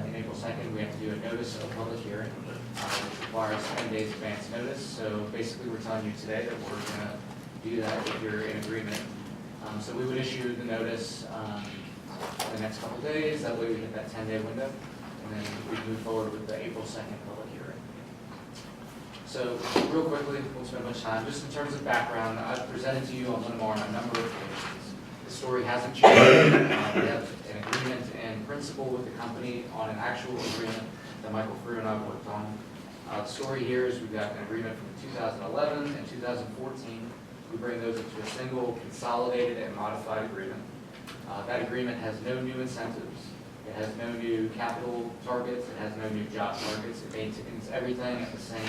S11: in April 2nd, we have to do a notice of public hearing, which requires 10 days advance notice. So basically, we're telling you today that we're going to do that if you're in agreement. So we would issue the notice in the next couple of days. That way we hit that 10-day window, and then we move forward with the April 2nd public hearing. So real quickly, we'll spend much time. Just in terms of background, I've presented to you on Linamar on a number of occasions. The story hasn't changed. We have an agreement in principle with the company on an actual agreement that Michael Frew and I worked on. The story here is we've got an agreement from 2011 and 2014. We bring those into a single consolidated and modified agreement. That agreement has no new incentives. It has no new capital targets. It has no new job targets. It maintains everything at the same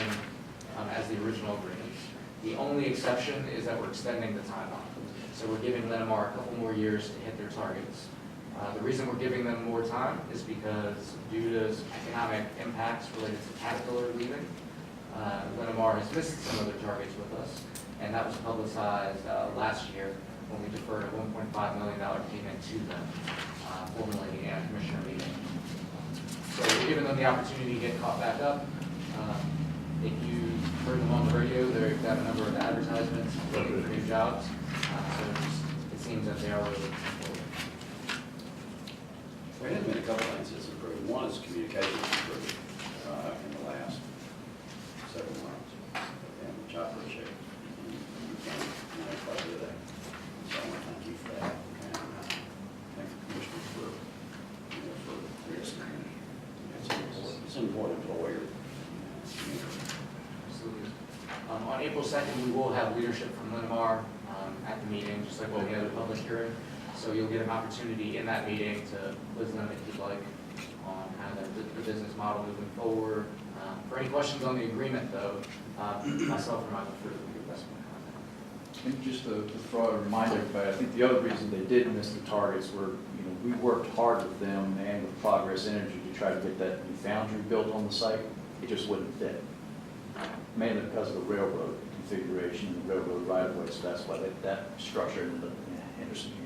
S11: as the original agreements. The only exception is that we're extending the timeline. So we're giving Linamar a couple more years to hit their targets. The reason we're giving them more time is because due to economic impacts related to Caterpillar leaving, Linamar has missed some of their targets with us, and that was publicized last year when we deferred a $1.5 million payment to them, formally in a commissioner meeting. So we're giving them the opportunity to get caught back up. If you heard them on the radio, they've got a number of advertisements looking for new jobs. It seems that they are really moving forward.
S2: There has been a couple things that's improved. One is communication improved in the last several months, and which I appreciate. And you know, quite a bit of that. So I want to thank you for that. And thank the commissioners for, you know, for your support. It's important to lawyer.
S11: Absolutely. On April 2nd, we will have leadership from Linamar at the meeting, just like when we had a public hearing. So you'll get an opportunity in that meeting to quiz them if you'd like on kind of the business model moving forward. For any questions on the agreement, though, myself or my preferred would be the best one to contact.
S4: And just to throw a reminder, everybody, I think the other reason they did miss the targets were, we worked hard with them and with Progress Energy to try to get that new foundry built on the site. It just wouldn't fit, mainly because of the railroad configuration and the railroad right-of-way, so that's why that structure ended up in Henderson County.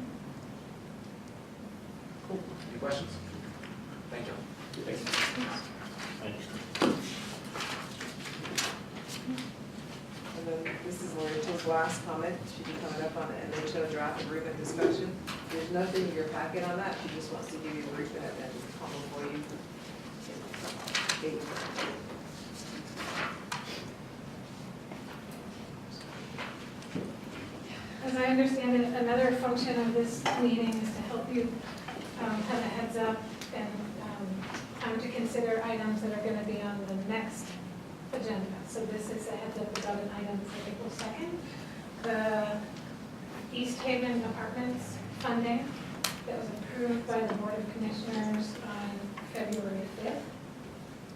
S11: Cool. Any questions? Thank you.
S1: Thanks.
S3: And then this is Lori Till's last comment. She'll be coming up on an MHO draft agreement discussion. There's nothing in your packet on that. She just wants to give you a brief and then come before you.
S8: As I understand it, another function of this meeting is to help you have a heads up and time to consider items that are going to be on the next agenda. So this is a heads up about an item for April 2nd. The East Haven Apartments funding that was approved by the Board of Commissioners on February 5th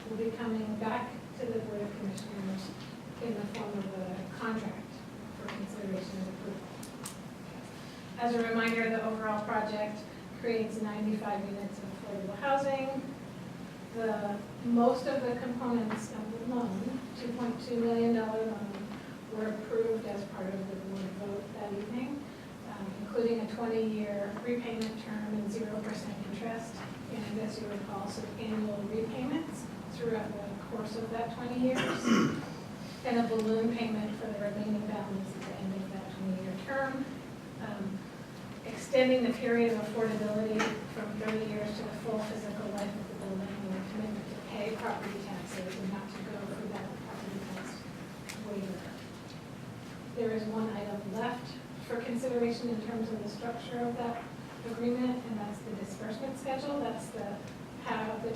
S8: will be coming back to the Board of Commissioners in the form of a contract for consideration and approval. As a reminder, the overall project creates 95 units of affordable housing. Most of the components of the loan, $2.2 million loan, were approved as part of the board vote that evening, including a 20-year repayment term and 0% interest, and as you recall, some annual repayments throughout the course of that 20 years, and a balloon payment for the remaining balance at the end of that 20-year term. Extending the period of affordability from 30 years to the full physical life of the building, and a commitment to pay property taxes and not to go through that property tax waiver. There is one item left for consideration in terms of the structure of that agreement, and that's the disbursement schedule. That's the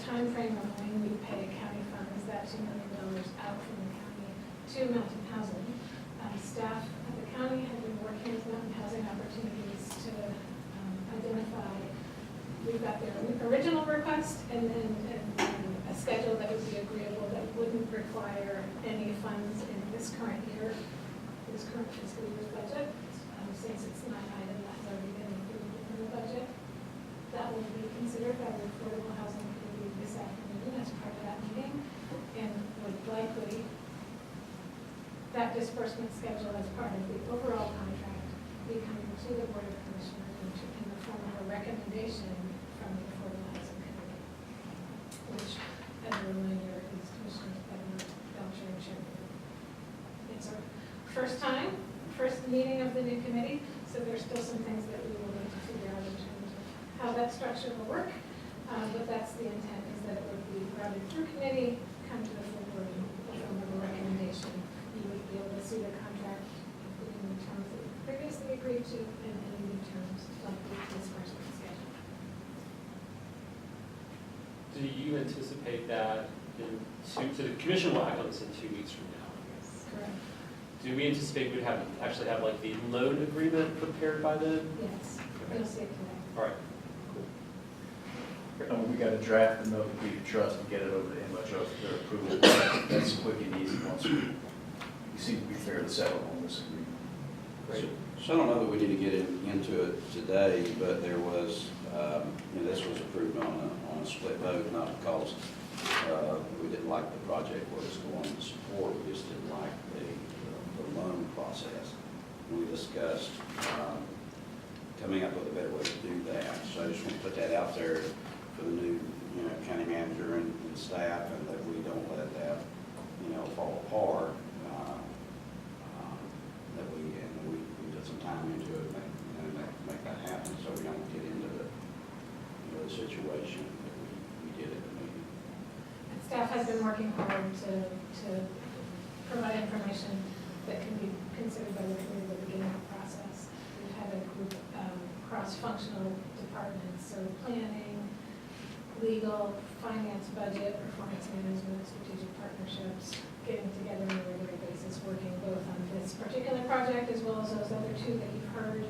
S8: time frame of when we pay county funds, that $2 million out from the county to Mountain Housing. Staff at the county have been working with Mountain Housing Opportunities to identify, we've got their original request and then a schedule that would be agreeable that wouldn't require any funds in this current year, this current fiscal year's budget, since it's an item that's already been included in the budget. That will be considered by the Affordable Housing Committee this afternoon as part of that meeting, and would likely, that disbursement schedule as part of the overall contract be coming to the Board of Commissioners in the form of a recommendation from the Affordable Housing Committee, which, as a reminder, is Commissioners Bednar, Belcher, and Sherman. It's our first meeting of the new committee, so there's still some things that we will need to figure out in terms of how that structure will work, but that's the intent, is that it would be routed through committee, come to the full board in the form of a recommendation. You would be able to see the contract, including the terms that you previously agreed to, and any new terms like the disbursement schedule.
S6: Do you anticipate that so the commission will act on this in 2 weeks from now?
S8: Correct.
S6: Do we anticipate we'd actually have like the loan agreement prepared by then?
S8: Yes,
S6: Okay.
S8: you'll see it today.
S6: All right.
S4: We got to draft the note of deed of trust and get it over to MHO for their approval. That's quick and easy once we seem to be fairly settled on this agreement.
S6: Great.
S2: So I don't know that we need to get into it today, but there was, this was approved on a split vote, not because we didn't like the project, what it's going to support, we just didn't like the loan process. We discussed coming up with a better way to do that. So I just want to put that out there for the new, county manager and staff, and that we don't let that, fall apart. That we put some time into it and make that happen, so we don't get into the situation that we did at the meeting.
S8: And staff has been working hard to provide information that can be considered by the committee at the beginning of the process. We've had a group of cross-functional departments, so planning, legal, finance, budget, performance management, strategic partnerships, getting together on a regular basis, working both on this particular project as well as those other two that you've heard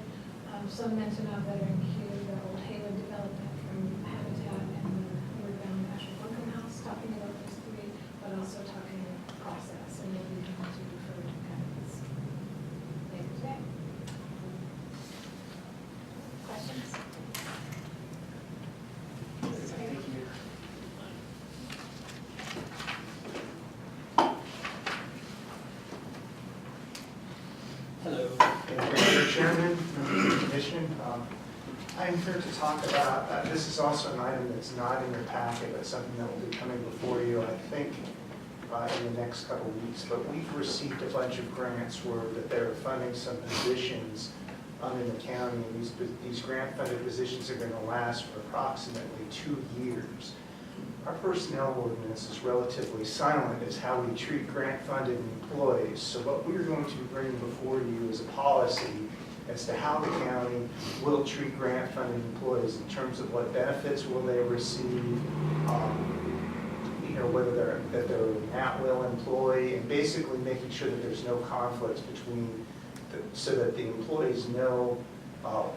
S8: some mention of that are in queue, the old Haywood development from Habitat and the Woodbound National Buncombe House, talking about those three, but also talking process, and we'll be coming to you for guidance later today. Questions?
S12: Thank you. Hello, Mr. Chairman, members of the Commission. I'm here to talk about, this is also an item that's not in your packet, but something that will be coming before you, I think, in the next couple of weeks. But we've received a bunch of grants that they're funding some positions in the county. And these grant-funded positions are going to last for approximately 2 years. Our personnel ordinance is relatively silent as how we treat grant-funded employees. So what we're going to bring before you is a policy as to how the county will treat grant-funded employees in terms of what benefits will they receive, whether they're an at-will employee, and basically making sure that there's no conflicts between, so that the employees know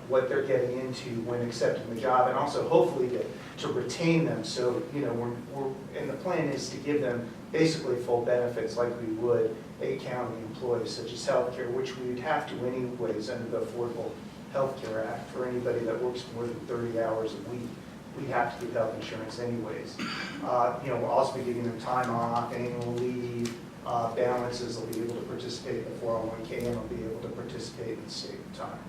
S12: what they're getting into when accepting the job, and also hopefully to retain them. So, and the plan is to give them basically full benefits like we would a county employee, such as health care, which we would have to anyways under the Affordable Health Care Act. For anybody that works more than 30 hours a week, we have to give health insurance anyways. We'll also be giving them time off, annual leave, balances. They'll be able to participate in the 401k, and they'll be able to participate in the state time.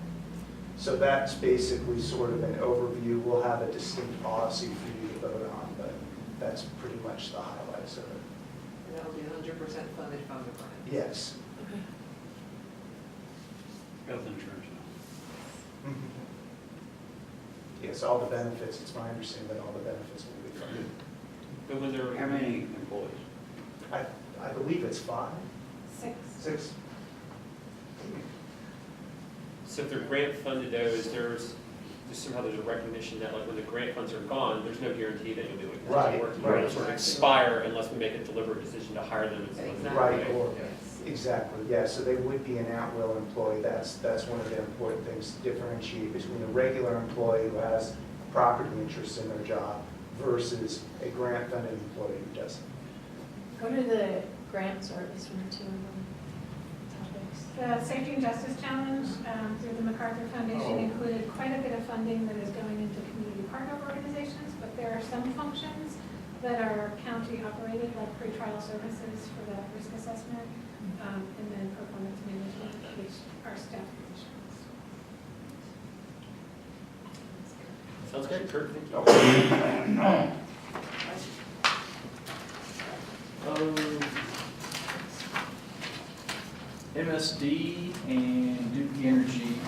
S12: So that's basically sort of an overview. We'll have a distinct policy for you to vote on, but that's pretty much the highlights of it.
S3: And that will be 100% funded from the grant.
S12: Yes.
S2: Health insurance now.
S12: Yes, all the benefits, it's my understanding that all the benefits will be funded.
S6: But when they're,
S2: How many employees?
S12: I believe it's 5,
S8: 6.
S12: 6.
S6: so if they're grant funded though, is there's somehow there's a recognition that like when the grant funds are gone, there's no guarantee that you'll be able to
S12: Right,
S6: work.
S12: right.
S6: It'll sort of expire unless we make a deliberate decision to hire them.
S12: Right, or, exactly, yeah, so they would be an at-will employee. That's one of the important things to differentiate between a regular employee who has property interests in their job versus a grant-funded employee who doesn't.
S10: What are the grants, or at least one or two of them, topics?
S8: The Safety and Justice Challenge through the MacArthur Foundation included quite a bit of funding that is going into community partner organizations, but there are some functions that are county operated, like pretrial services for that risk assessment, and then performance management, which are staff positions.
S6: Sounds good, Kurt, thank you.
S4: MSD and Duke Energy,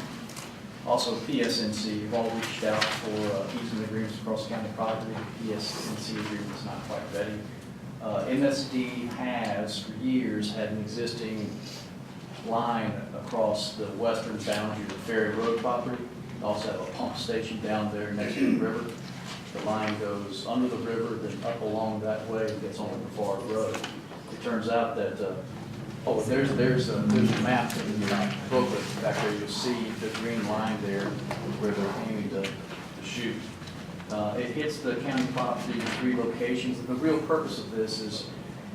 S4: also PSNC, have all reached out for easement agreements across county property. The PSNC agreement is not quite ready. MSD has, for years, had an existing line across the western boundary of the Ferry Road property. They also have a pump station down there next to the river. The line goes under the river, then up along that way, and gets on the far road. It turns out that, there's a map in the booklet back there. You'll see the green line there where they're aiming to shoot. It hits the county property in 3 locations. The real purpose of this is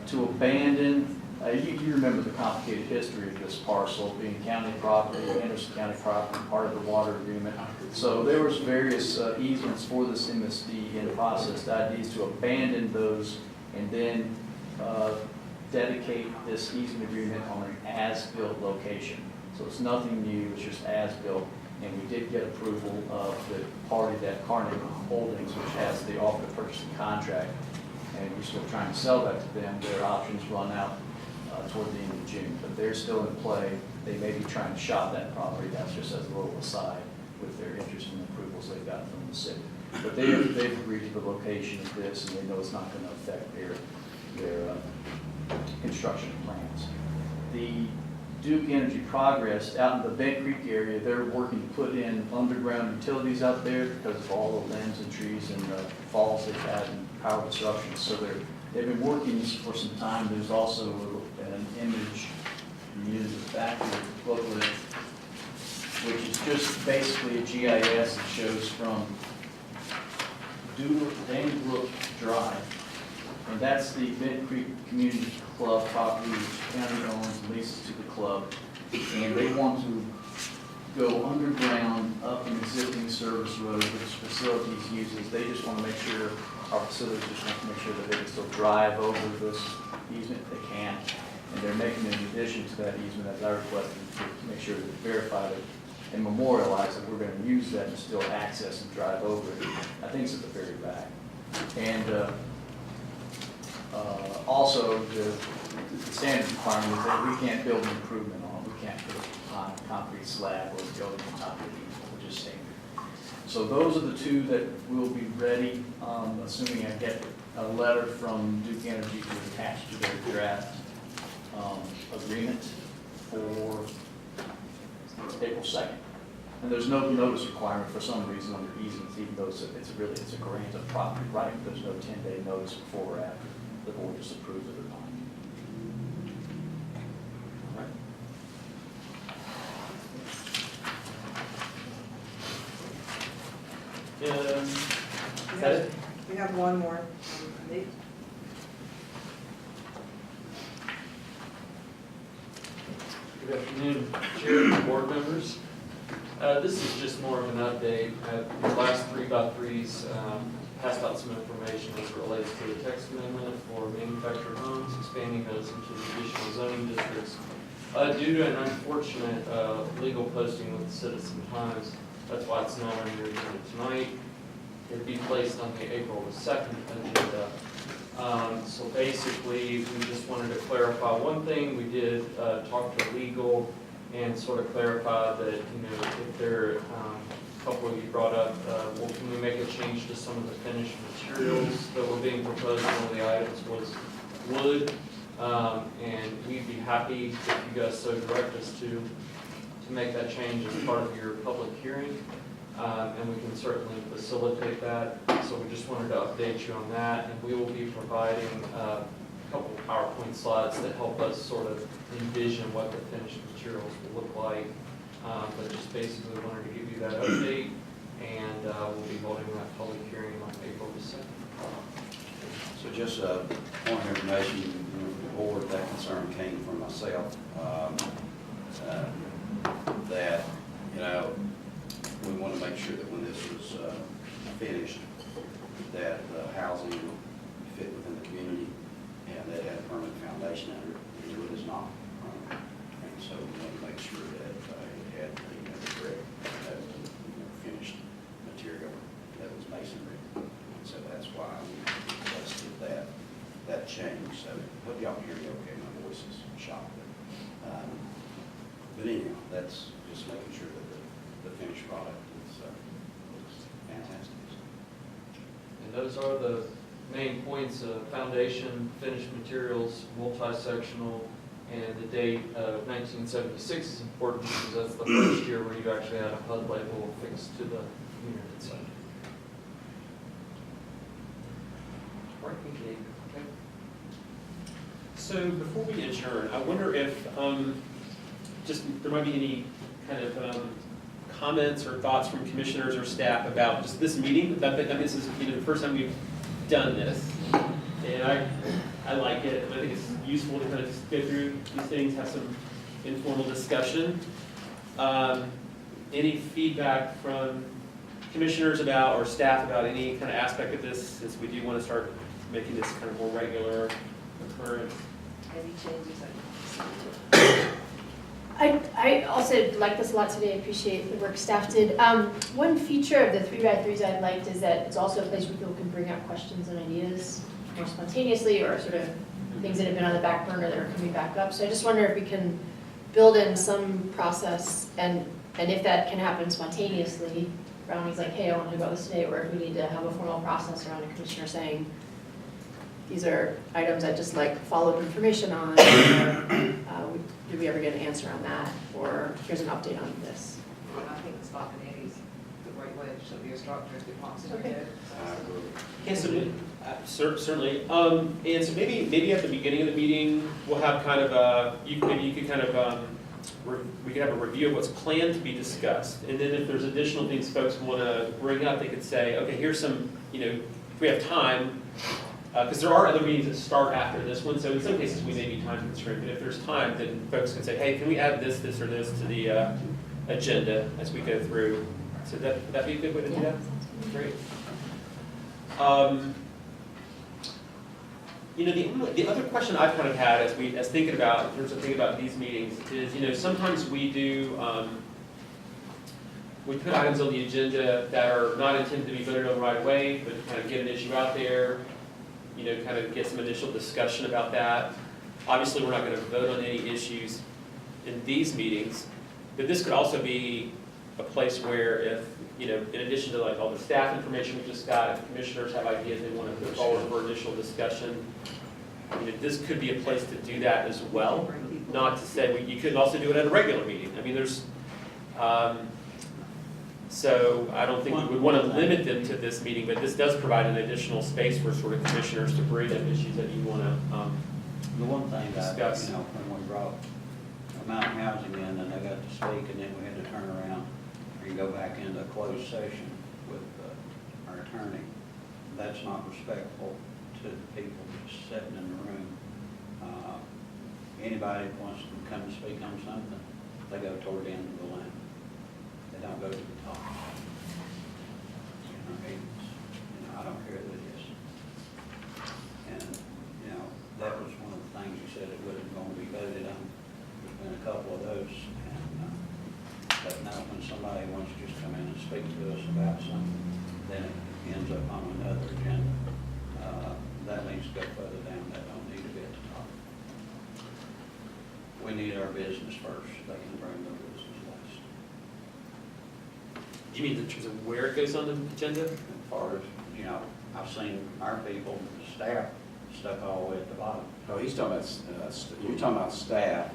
S4: to abandon You remember the complicated history of this parcel being county property, Anderson County property, part of the water agreement. So there was various easements for this MSD in process. The idea is to abandon those and then dedicate this easement agreement on an as-built location. So it's nothing new, it's just as-built. And we did get approval of the party that Carnegie Holdings, which has the offer to purchase the contract. And we're still trying to sell that to them. Their options run out toward the end of June, but they're still in play. They may be trying to shop that property. That's just as a little aside with their interest and approvals they've got from the city. But they've agreed to the location of this, and they know it's not going to affect their construction plans. The Duke Energy Progress out in the Bent Creek area, they're working to put in underground utilities out there because of all the limbs and trees and falls they've had and power disruptions. So they've been working for some time. There's also an image you use the back of the booklet, which is just basically a GIS that shows from Danebrook Drive. And that's the Bent Creek Community Club property, which the county owns and leases to the club. And they want to go underground up an existing service road which facilities uses. They just want to make sure, our facilities just want to make sure that they can still drive over this easement if they can. And they're making an addition to that easement, as I requested, to make sure that verify it and memorialize that we're going to use that and still access and drive over it. I think it's at the very back. And also, the standard requirement is that we can't build an improvement on. We can't put a concrete slab or building on top of it, which is standard. So those are the two that will be ready, assuming I get a letter from Duke Energy to attach to their draft agreement for April 2nd. And there's no notice requirement for some reason under easements, even though it's a grant of property right. There's no 10-day notice before or after the board just approves it or not. All right.
S6: Is that it?
S3: We have one more. Nate?
S13: Good afternoon, Chair and board members. This is just more of an update. The last 3x3s passed out some information as it relates to the text amendment for manufactured homes, expanding those into additional zoning districts. Due to an unfortunate legal posting with the Citizen Times, that's why it's not on your agenda tonight. It'd be placed on the April 2nd agenda. So basically, we just wanted to clarify one thing. We did talk to legal and sort of clarify that, if there, a couple of you brought up, well, can we make a change to some of the finished materials that were being proposed? One of the items was wood, and we'd be happy if you guys so direct us to make that change as part of your public hearing. And we can certainly facilitate that. So we just wanted to update you on that, and we will be providing a couple of PowerPoint slides that help us sort of envision what the finished materials will look like. But just basically wanted to give you that update, and we'll be holding that public hearing on April 2nd.
S2: So just a point of information, for the board, that concern came from myself, that, we want to make sure that when this was finished, that the housing would fit within the community and that it had a permanent foundation under it. It is not. And so we want to make sure that it had the correct finished material that was masonry. So that's why we requested that change. So hope y'all can hear me okay. My voice is shot. But anyhow, that's just making sure that the finished product is fantastic.
S13: And those are the main points: foundation, finished materials, multi-sectional, and the date of 1976 is important because that's the first year where you actually had a HUD label affixed to the unit itself. All right, thank you. Okay.
S6: So before we adjourn, I wonder if there might be any kind of comments or thoughts from commissioners or staff about just this meeting. This is the first time we've done this, And I like it. I think it's useful to kind of just go through these things, have some informal discussion. Any feedback from commissioners about, or staff about any kind of aspect of this, since we do want to start making this kind of more regular occurrence?
S3: Any changes that you see?
S10: I also like this a lot today, I appreciate the work staff did. One feature of the 3x3s I'd liked is that it's also a place where people can bring out questions and ideas more spontaneously, or sort of things that have been on the back burner that are coming back up. So I just wonder if we can build in some process, and if that can happen spontaneously, Brownie's like, hey, I want to talk about this today, or if we need to have a formal process around a commissioner saying, these are items I'd just like follow-up information on, or did we ever get an answer on that, or here's an update on this.
S3: I think the spontaneity is the right way, it should be a structure, if it pops in your
S10: Okay.
S3: head.
S6: Yes, certainly. And so maybe at the beginning of the meeting, we'll have kind of a, maybe you could kind of, we could have a review of what's planned to be discussed. And then if there's additional things folks want to bring up, they could say, okay, here's some, if we have time, because there are other meetings that start after this one, so in some cases we may be time constrained, but if there's time, then folks can say, hey, can we add this, or this to the agenda as we go through? So would that be a good way to do that? Great. The other question I've kind of had as thinking about, in terms of thinking about these meetings, is, sometimes we do, we put items on the agenda that are not intended to be voted on right away, but kind of get an issue out there, kind of get some initial discussion about that. Obviously, we're not going to vote on any issues in these meetings, but this could also be a place where if, in addition to like all the staff information we just got, if commissioners have ideas they want to put forward for initial discussion, this could be a place to do that as well. Not to say, you could also do it at a regular meeting. I mean, there's, so I don't think we would want to limit them to this meeting, but this does provide an additional space for sort of commissioners to bring up issues that you want to
S2: The one thing that,
S6: discuss.
S2: when we brought Mountain Housing in, and they got to speak, and then we had to turn around and go back into a closed session with our attorney. That's not respectful to the people just sitting in the room. Anybody that wants to come and speak on something, they go toward the end of the line. They don't go to the top. I don't care who it is. And, that was one of the things you said it wasn't going to be voted on. There's been a couple of those. And, but now when somebody wants to just come in and speak to us about something, then it ends up on another agenda. That needs to go further down. That don't need to be at the top. We need our business first. They can bring their business last.
S6: You mean in terms of where it goes on the agenda?
S2: As far as, I've seen our people, staff, stuck all the way at the bottom.
S5: Oh, he's talking about, you're talking about staff.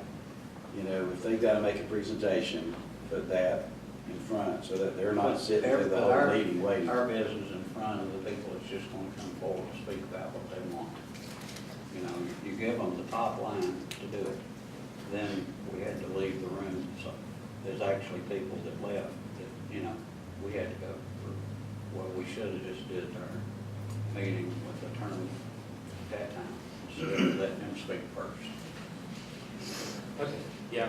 S5: If they've got to make a presentation, put that in front so that they're not sitting through the whole meeting waiting.
S2: Our business in front of the people that's just going to come forward and speak about what they want. You give them the top line to do it. Then we had to leave the room. So there's actually people that left that, we had to go through. Well, we should have just did our meeting with the attorney at that time, instead of letting them speak first.
S6: Okay, yeah.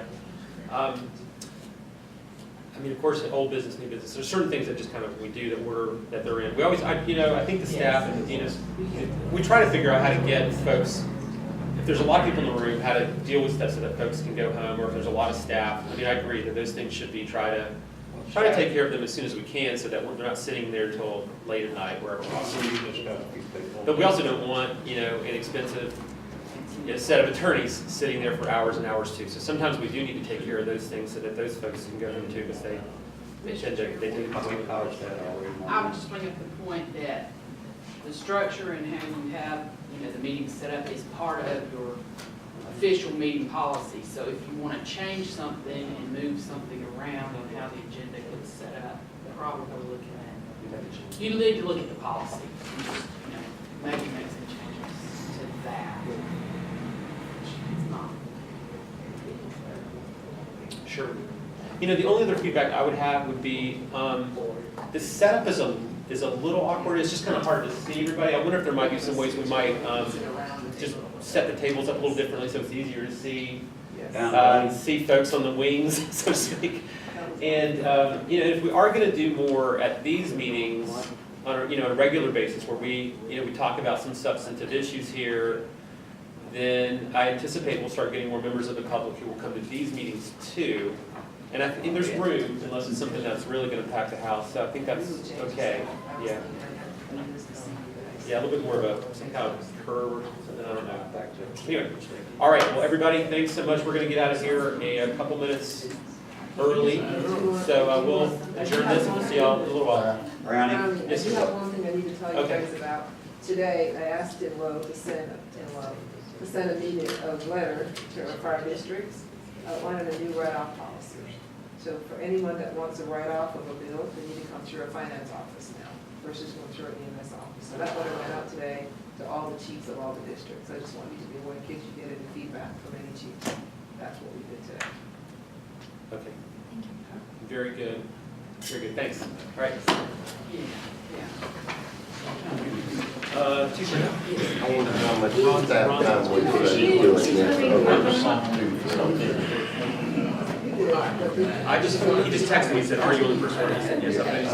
S6: Of course, old business, new business, there's certain things that just kind of we do that they're in. We always, I think the staff and the deans, we try to figure out how to get folks, if there's a lot of people in the room, how to deal with stuff so that folks can go home, or if there's a lot of staff. I agree that those things should be try to take care of them as soon as we can, so that they're not sitting there till late at night, wherever possible. But we also don't want, an expensive set of attorneys sitting there for hours and hours too. So sometimes we do need to take care of those things so that those folks can go home too, because they tend to, they do.
S14: I would just bring up the point that the structure and how you have, the meeting set up is part of your official meeting policy. So if you want to change something and move something around on how the agenda gets set up, probably looking at, you need to look at the policy and just, maybe make some changes to that. It's not.
S6: Sure. The only other feedback I would have would be, the setup is is a little awkward. It's just kind of hard to see everybody. I wonder if there might be some ways we might just set the tables up a little differently so it's easier to see.
S3: Yes.
S6: See folks on the wings, so to speak. And, you know, if we are gonna do more at these meetings on a, a regular basis where we talk about some substantive issues here, then I anticipate we'll start getting more members of the public who will come to these meetings too. And there's room, unless it's something that's really gonna pack the house, so I think that's okay, yeah. Yeah, a little bit more of a, some kind of curve or something, I don't know. Anyway, all right, well, everybody, thanks so much. We're gonna get out of here a couple minutes early. So we'll adjourn this and we'll see y'all in a little while.
S2: Brownie?
S3: I
S6: Yes,
S3: do
S6: sir.
S3: have one thing I need to tell you
S6: Okay.
S3: guys about. Today, I asked Inlo to send a meeting, a letter to our fire districts outlining a new write-off policy. So for anyone that wants a write-off of a bill, they need to come through a finance office now versus going through an EMS office. So that letter went out today to all the chiefs of all the districts. I just want you to be aware in case you get any feedback from any chief. That's what we did today.
S6: Okay. Very good. Very good, thanks. All right. Chief Renell?
S15: I wonder how much staff time we could be doing this.
S6: He just texted me and said, are you on the first one? He said, yes, okay.